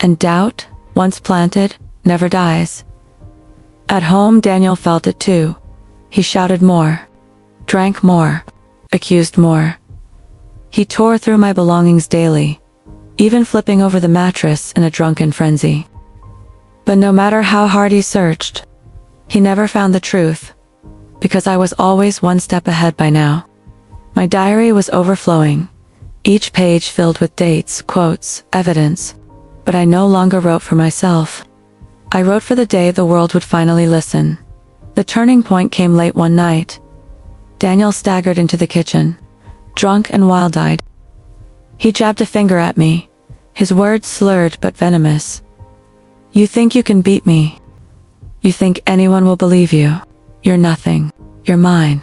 Speaker 3: and doubt, once planted, never dies. At home, Daniel felt it too. He shouted more, drank more, accused more. He tore through my belongings daily, even flipping over the mattress in a drunken frenzy. But no matter how hard he searched, he never found the truth, because I was always one step ahead by now. My diary was overflowing, each page filled with dates, quotes, evidence, but I no longer wrote for myself. I wrote for the day the world would finally listen. The turning point came late one night. Daniel staggered into the kitchen, drunk and wild-eyed. He jabbed a finger at me, his words slurred but venomous. "You think you can beat me? You think anyone will believe you? You're nothing. You're mine."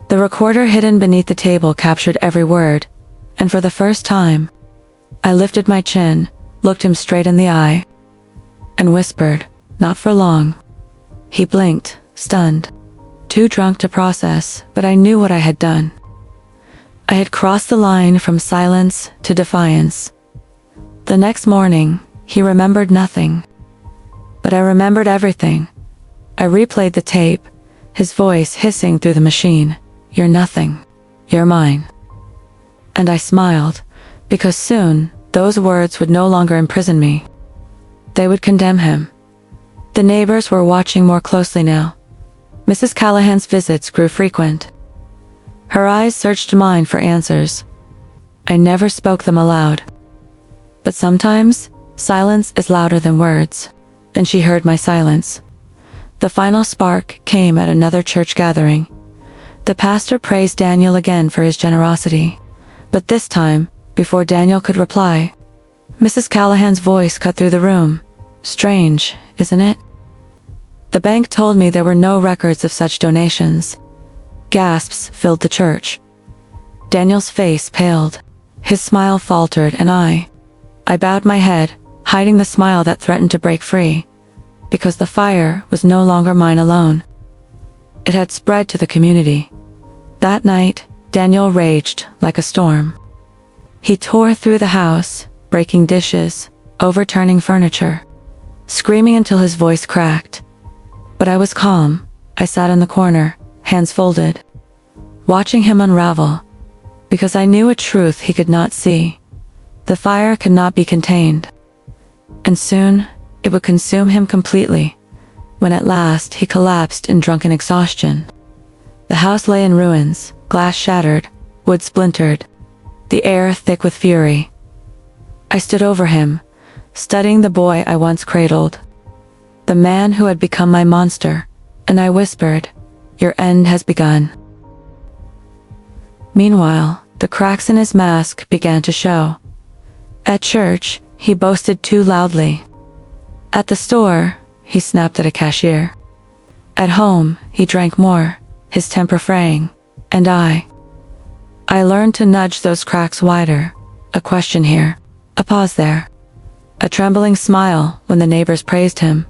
Speaker 3: The recorder hidden beneath the table captured every word, and for the first time, I lifted my chin, looked him straight in the eye, and whispered, "Not for long." He blinked, stunned, too drunk to process, but I knew what I had done. I had crossed the line from silence to defiance. The next morning, he remembered nothing. But I remembered everything. I replayed the tape, his voice hissing through the machine. "You're nothing. You're mine." And I smiled, because soon, those words would no longer imprison me. They would condemn him. The neighbors were watching more closely now. Mrs. Callahan's visits grew frequent. Her eyes searched mine for answers. I never spoke them aloud. But sometimes, silence is louder than words, and she heard my silence. The final spark came at another church gathering. The pastor praised Daniel again for his generosity. But this time, before Daniel could reply, Mrs. Callahan's voice cut through the room. "Strange, isn't it? The bank told me there were no records of such donations." Gasps filled the church. Daniel's face paled. His smile faltered, and I bowed my head, hiding the smile that threatened to break free, because the fire was no longer mine alone. It had spread to the community. That night, Daniel raged like a storm. He tore through the house, breaking dishes, overturning furniture, screaming until his voice cracked. But I was calm. I sat in the corner, hands folded, watching him unravel, because I knew a truth he could not see. The fire could not be contained, and soon it would consume him completely, when at last he collapsed in drunken exhaustion. The house lay in ruins, glass shattered, wood splintered, the air thick with fury. I stood over him, studying the boy I once cradled, the man who had become my monster, and I whispered, "Your end has begun." Meanwhile, the cracks in his mask began to show. At church, he boasted too loudly. At the store, he snapped at a cashier. At home, he drank more, his temper fraying, and I learned to nudge those cracks wider. A question here, a pause there, a trembling smile when the neighbors praised him,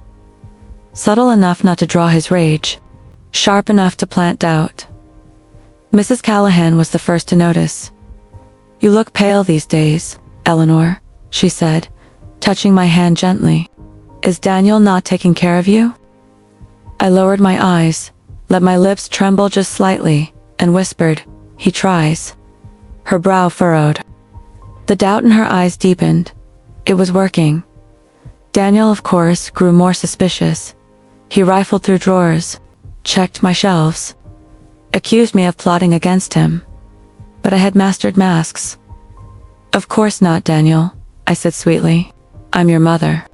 Speaker 3: subtle enough not to draw his rage, sharp enough to plant doubt. Mrs. Callahan was the first to notice. "You look pale these days, Eleanor," she said, touching my hand gently. "Is Daniel not taking care of you?" I lowered my eyes, let my lips tremble just slightly, and whispered, "He tries." Her brow furrowed. The doubt in her eyes deepened. It was working. Daniel, of course, grew more suspicious. He rifled through drawers, checked my shelves, accused me of plotting against him. But I had mastered masks. "Of course not, Daniel," I said sweetly. "I'm your mother.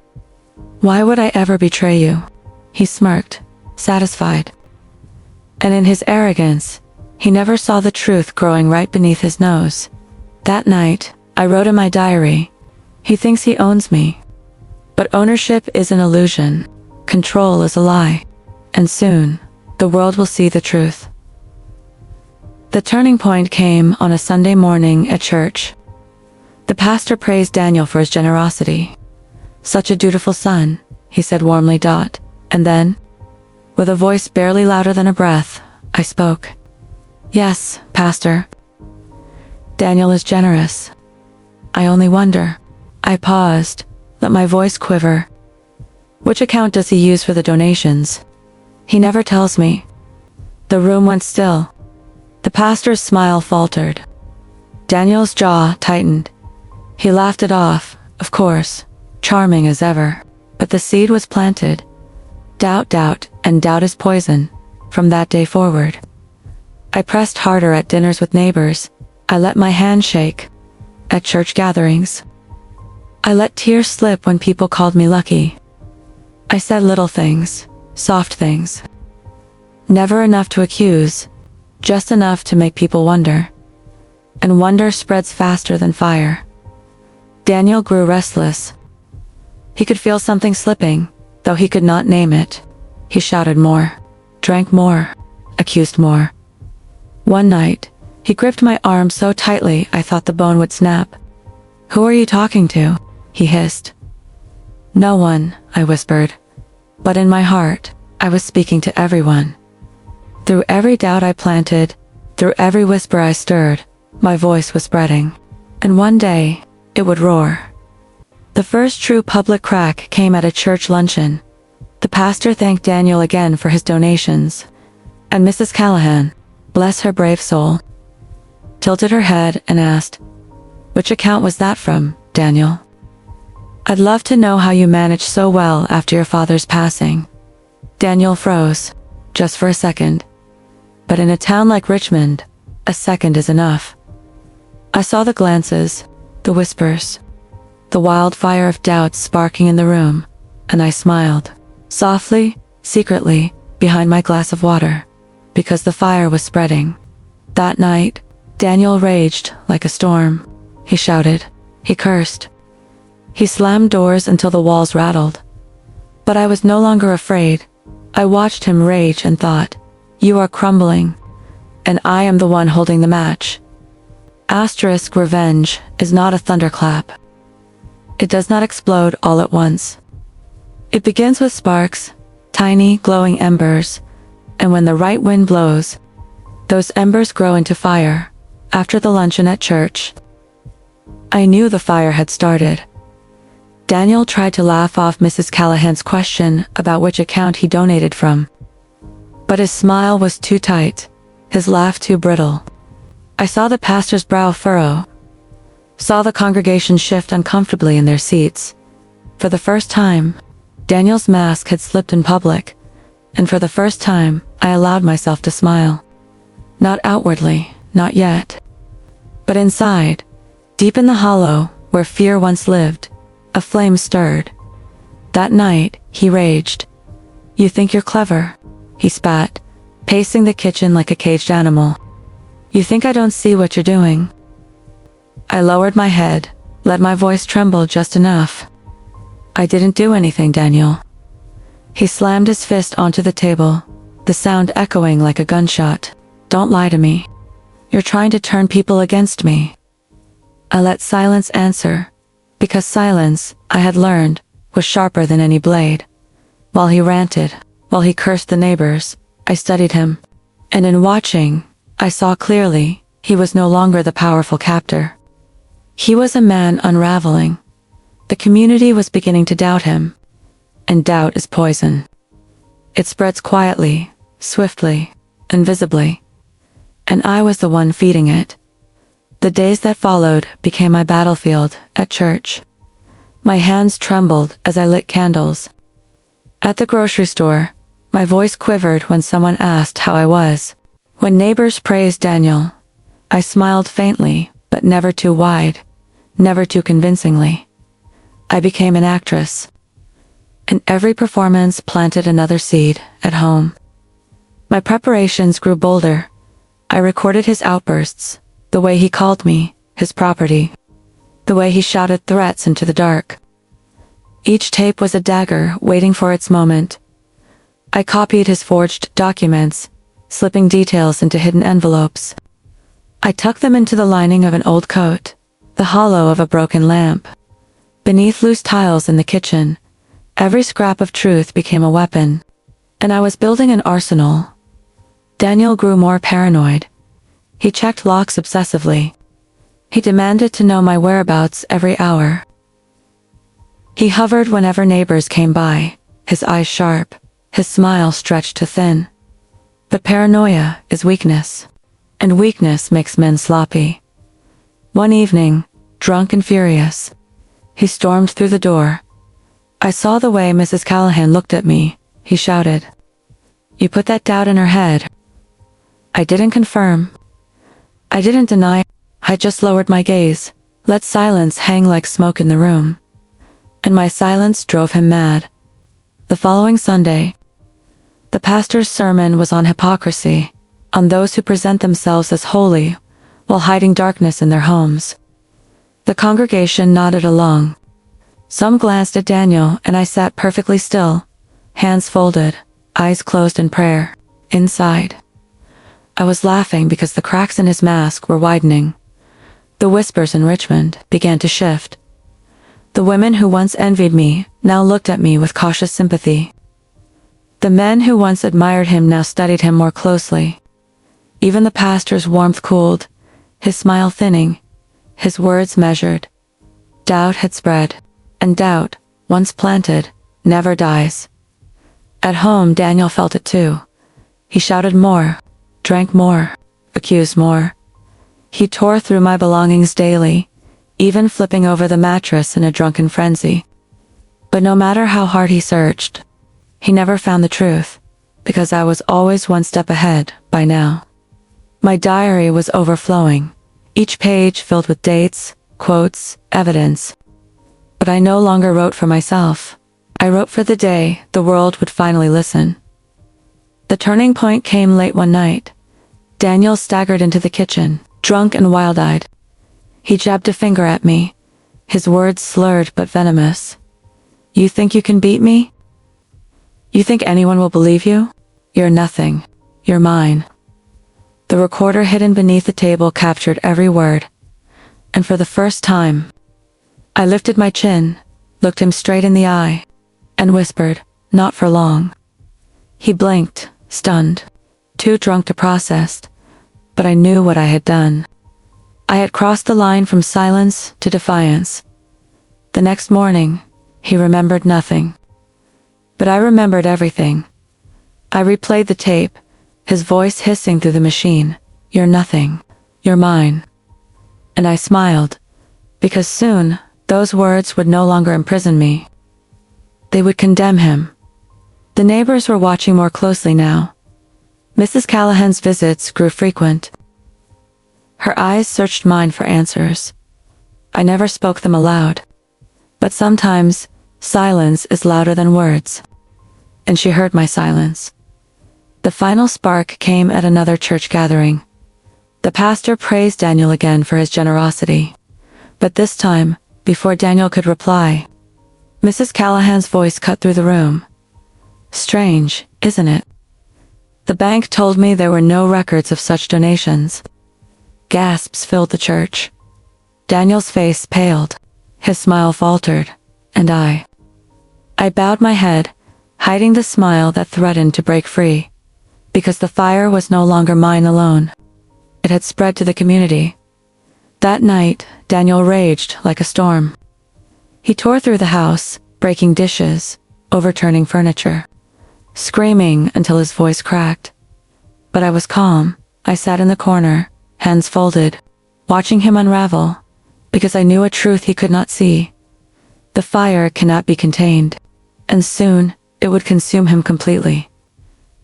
Speaker 3: Why would I ever betray you?" He smirked, satisfied. And in his arrogance, he never saw the truth growing right beneath his nose. That night, I wrote in my diary, "He thinks he owns me. But ownership is an illusion. Control is a lie. And soon, the world will see the truth." The turning point came on a Sunday morning at church. The pastor praised Daniel for his generosity. "Such a dutiful son," he said warmly. And then, with a voice barely louder than a breath, I spoke. "Yes, Pastor. Daniel is generous. I only wonder." I paused, let my voice quiver. "Which account does he use for the donations?" "He never tells me." The room went still. The pastor's smile faltered. Daniel's jaw tightened. He laughed it off, of course, charming as ever. But the seed was planted. Doubt, and doubt is poison, from that day forward. I pressed harder at dinners with neighbors. I let my hand shake. At church gatherings. I let tears slip when people called me lucky. I said little things, soft things. Never enough to accuse, just enough to make people wonder. And wonder spreads faster than fire. Daniel grew restless. He could feel something slipping, though he could not name it. He shouted more, drank more, accused more. One night, he gripped my arm so tightly I thought the bone would snap. "Who are you talking to?" he hissed. "No one," I whispered. But in my heart, I was speaking to everyone. Through every doubt I planted, through every whisper I stirred, my voice was spreading. And one day, it would roar. The first true public crack came at a church luncheon. The pastor thanked Daniel again for his donations. And Mrs. Callahan, bless her brave soul, tilted her head and asked, "Which account was that from, Daniel?" "I'd love to know how you managed so well after your father's passing." Daniel froze, just for a second. But in a town like Richmond, a second is enough. I saw the glances, the whispers, the wildfire of doubt sparking in the room, and I smiled, softly, secretly, behind my glass of water, because the fire was spreading. That night, Daniel raged like a storm. He shouted, he cursed. He slammed doors until the walls rattled. But I was no longer afraid. I watched him rage and thought, "You are crumbling, and I am the one holding the match." Asterisk revenge is not a thunderclap. It does not explode all at once. It begins with sparks, tiny glowing embers, and when the right wind blows, those embers grow into fire. After the luncheon at church, I knew the fire had started. Daniel tried to laugh off Mrs. Callahan's question about which account he donated from. But his smile was too tight, his laugh too brittle. I saw the pastor's brow furrow, saw the congregation shift uncomfortably in their seats. For the first time, Daniel's mask had slipped in public, and for the first time, I allowed myself to smile. Not outwardly, not yet. But inside, deep in the hollow, where fear once lived, a flame stirred. That night, he raged. "You think you're clever," he spat, pacing the kitchen like a caged animal. "You think I don't see what you're doing?" I lowered my head, let my voice tremble just enough. "I didn't do anything, Daniel." He slammed his fist onto the table, the sound echoing like a gunshot. "Don't lie to me. You're trying to turn people against me." I let silence answer, because silence, I had learned, was sharper than any blade. While he ranted, while he cursed the neighbors, I studied him. And in watching, I saw clearly he was no longer the powerful captor. He was a man unraveling. The community was beginning to doubt him. And doubt is poison. It spreads quietly, swiftly, invisibly. And I was the one feeding it. The days that followed became my battlefield at church. My hands trembled as I lit candles. At the grocery store, my voice quivered when someone asked how I was. When neighbors praised Daniel, I smiled faintly, but never too wide, never too convincingly. I became an actress. And every performance planted another seed at home. My preparations grew bolder. I recorded his outbursts, the way he called me his property, the way he shouted threats into the dark. Each tape was a dagger waiting for its moment. I copied his forged documents, slipping details into hidden envelopes. I tucked them into the lining of an old coat, the hollow of a broken lamp. Beneath loose tiles in the kitchen, every scrap of truth became a weapon. And I was building an arsenal. Daniel grew more paranoid. He checked locks obsessively. He demanded to know my whereabouts every hour. He hovered whenever neighbors came by, his eyes sharp, his smile stretched to thin. But paranoia is weakness, and weakness makes men sloppy. One evening, drunk and furious, he stormed through the door. I saw the way Mrs. Callahan looked at me. He shouted, "You put that doubt in her head." I didn't confirm. I didn't deny. I just lowered my gaze, let silence hang like smoke in the room. And my silence drove him mad. The following Sunday, the pastor's sermon was on hypocrisy, on those who present themselves as holy while hiding darkness in their homes. The congregation nodded along. Some glanced at Daniel, and I sat perfectly still, hands folded, eyes closed in prayer. Inside, I was laughing because the cracks in his mask were widening. The whispers in Richmond began to shift. The women who once envied me now looked at me with cautious sympathy. The men who once admired him now studied him more closely. Even the pastor's warmth cooled, his smile thinning, his words measured. Doubt had spread, and doubt, once planted, never dies. At home, Daniel felt it too. He shouted more, drank more, accused more. He tore through my belongings daily, even flipping over the mattress in a drunken frenzy. But no matter how hard he searched, he never found the truth, because I was always one step ahead by now. My diary was overflowing, each page filled with dates, quotes, evidence. But I no longer wrote for myself. I wrote for the day the world would finally listen. The turning point came late one night. Daniel staggered into the kitchen, drunk and wild-eyed. He jabbed a finger at me, his words slurred but venomous. "You think you can beat me? You think anyone will believe you? You're nothing. You're mine." The recorder hidden beneath the table captured every word. And for the first time, I lifted my chin, looked him straight in the eye, and whispered, "Not for long." He blinked, stunned, too drunk to process, but I knew what I had done. I had crossed the line from silence to defiance. The next morning, he remembered nothing. But I remembered everything. I replayed the tape, his voice hissing through the machine. "You're nothing. You're mine." And I smiled, because soon, those words would no longer imprison me. They would condemn him. The neighbors were watching more closely now. Mrs. Callahan's visits grew frequent. Her eyes searched mine for answers. I never spoke them aloud. But sometimes, silence is louder than words. And she heard my silence. The final spark came at another church gathering. The pastor praised Daniel again for his generosity. But this time, before Daniel could reply, Mrs. Callahan's voice cut through the room. "Strange, isn't it? The bank told me there were no records of such donations." Gasps filled the church. Daniel's face paled, his smile faltered, and I bowed my head, hiding the smile that threatened to break free. Because the fire was no longer mine alone. It had spread to the community. That night, Daniel raged like a storm. He tore through the house, breaking dishes, overturning furniture, screaming until his voice cracked. But I was calm. I sat in the corner, hands folded, watching him unravel, because I knew a truth he could not see. The fire cannot be contained, and soon it would consume him completely.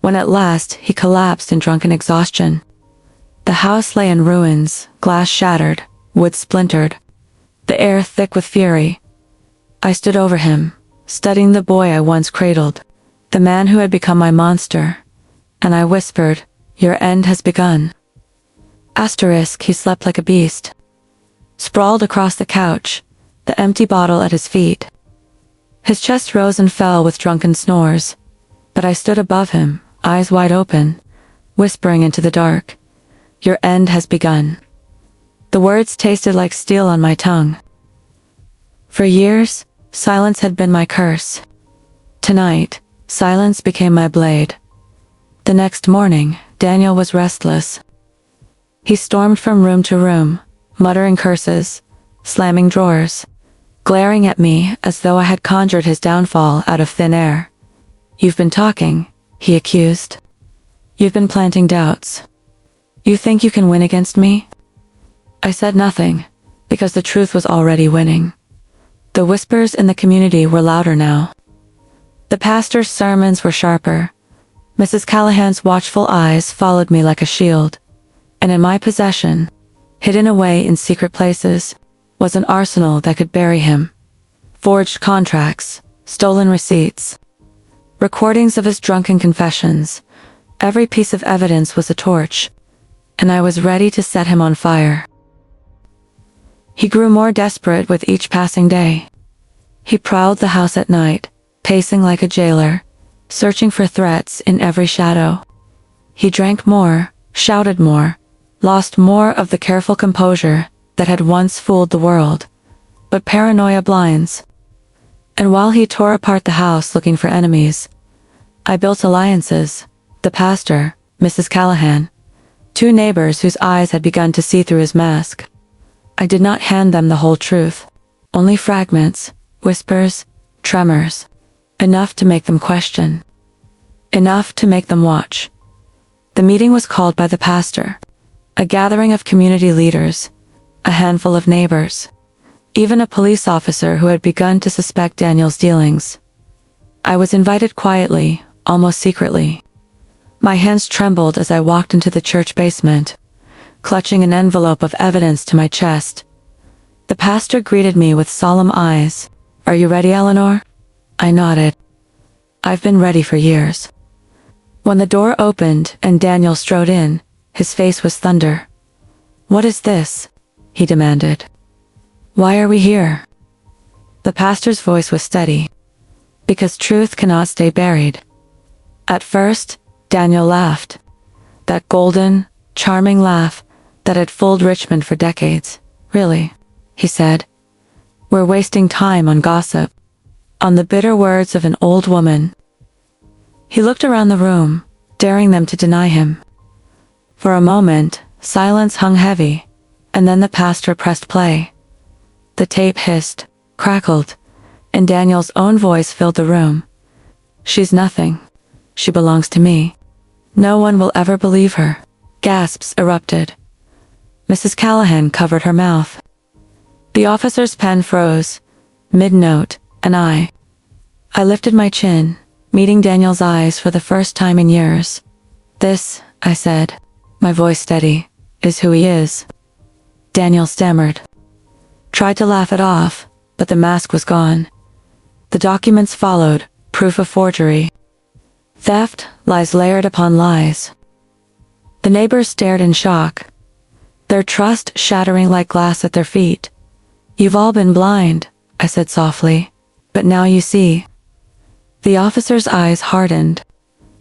Speaker 3: When at last he collapsed in drunken exhaustion, the house lay in ruins, glass shattered, wood splintered, the air thick with fury. I stood over him, studying the boy I once cradled, the man who had become my monster, and I whispered, "Your end has begun." He slept like a beast, sprawled across the couch, the empty bottle at his feet. His chest rose and fell with drunken snores, but I stood above him, eyes wide open, whispering into the dark, "Your end has begun." The words tasted like steel on my tongue. For years, silence had been my curse. Tonight, silence became my blade. The next morning, Daniel was restless. He stormed from room to room, muttering curses, slamming drawers, glaring at me as though I had conjured his downfall out of thin air. "You've been talking," he accused. "You've been planting doubts. You think you can win against me?" I said nothing, because the truth was already winning. The whispers in the community were louder now. The pastor's sermons were sharper. Mrs. Callahan's watchful eyes followed me like a shield. And in my possession, hidden away in secret places, was an arsenal that could bury him. Forged contracts, stolen receipts, recordings of his drunken confessions. Every piece of evidence was a torch, and I was ready to set him on fire. He grew more desperate with each passing day. He prowled the house at night, pacing like a jailer, searching for threats in every shadow. He drank more, shouted more, lost more of the careful composure that had once fooled the world. But paranoia blinds. And while he tore apart the house looking for enemies, I built alliances. The pastor, Mrs. Callahan, two neighbors whose eyes had begun to see through his mask. I did not hand them the whole truth, only fragments, whispers, tremors, enough to make them question, enough to make them watch. The meeting was called by the pastor, a gathering of community leaders, a handful of neighbors, even a police officer who had begun to suspect Daniel's dealings. I was invited quietly, almost secretly. My hands trembled as I walked into the church basement, clutching an envelope of evidence to my chest. The pastor greeted me with solemn eyes. "Are you ready, Eleanor?" I nodded. "I've been ready for years." When the door opened and Daniel strode in, his face was thunder. "What is this?" he demanded. "Why are we here?" The pastor's voice was steady. "Because truth cannot stay buried." At first, Daniel laughed. That golden, charming laugh that had fooled Richmond for decades. "Really?" he said. "We're wasting time on gossip, on the bitter words of an old woman." He looked around the room, daring them to deny him. For a moment, silence hung heavy, and then the pastor pressed play. The tape hissed, crackled, and Daniel's own voice filled the room. "She's nothing. She belongs to me. No one will ever believe her." Gasps erupted. Mrs. Callahan covered her mouth. The officer's pen froze, mid-note, and I lifted my chin, meeting Daniel's eyes for the first time in years. "This," I said, my voice steady, "is who he is." Daniel stammered. Tried to laugh it off, but the mask was gone. The documents followed, proof of forgery. Theft, lies layered upon lies. The neighbors stared in shock, their trust shattering like glass at their feet. "You've all been blind," I said softly, "but now you see." The officer's eyes hardened.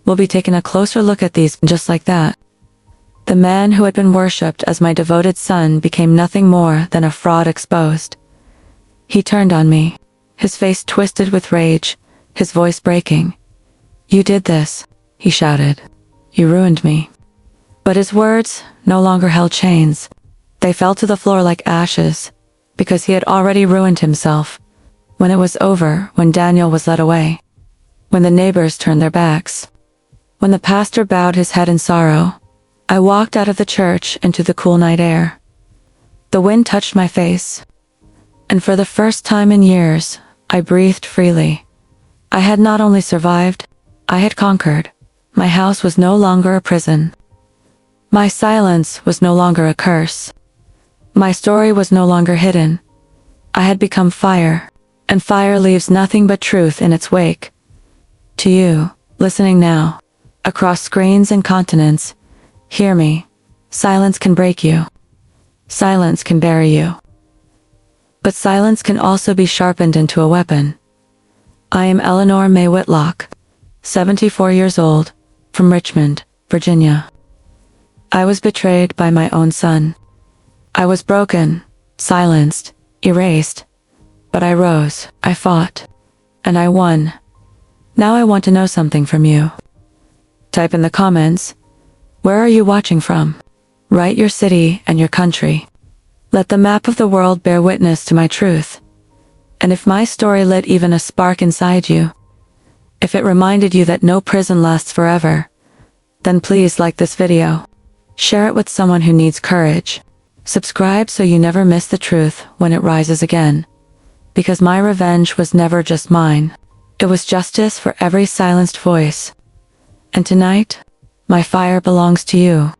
Speaker 3: "We'll be taking a closer look at these." Just like that, the man who had been worshipped as my devoted son became nothing more than a fraud exposed. He turned on me, his face twisted with rage, his voice breaking. "You did this," he shouted. "You ruined me." But his words no longer held chains. They fell to the floor like ashes, because he had already ruined himself. When it was over, when Daniel was led away, when the neighbors turned their backs, when the pastor bowed his head in sorrow, I walked out of the church into the cool night air. The wind touched my face, and for the first time in years, I breathed freely. I had not only survived, I had conquered. My house was no longer a prison. My silence was no longer a curse. My story was no longer hidden. I had become fire, and fire leaves nothing but truth in its wake. To you, listening now, across screens and continents, hear me. Silence can break you. Silence can bury you. But silence can also be sharpened into a weapon. I am Eleanor May Whitlock, 74 years old, from Richmond, Virginia. I was betrayed by my own son. I was broken, silenced, erased. But I rose, I fought, and I won. Now I want to know something from you. Type in the comments, where are you watching from? Write your city and your country. Let the map of the world bear witness to my truth. And if my story lit even a spark inside you, if it reminded you that no prison lasts forever, then please like this video. Share it with someone who needs courage. Subscribe so you never miss the truth when it rises again. Because my revenge was never just mine. It was justice for every silenced voice. And tonight, my fire belongs to you.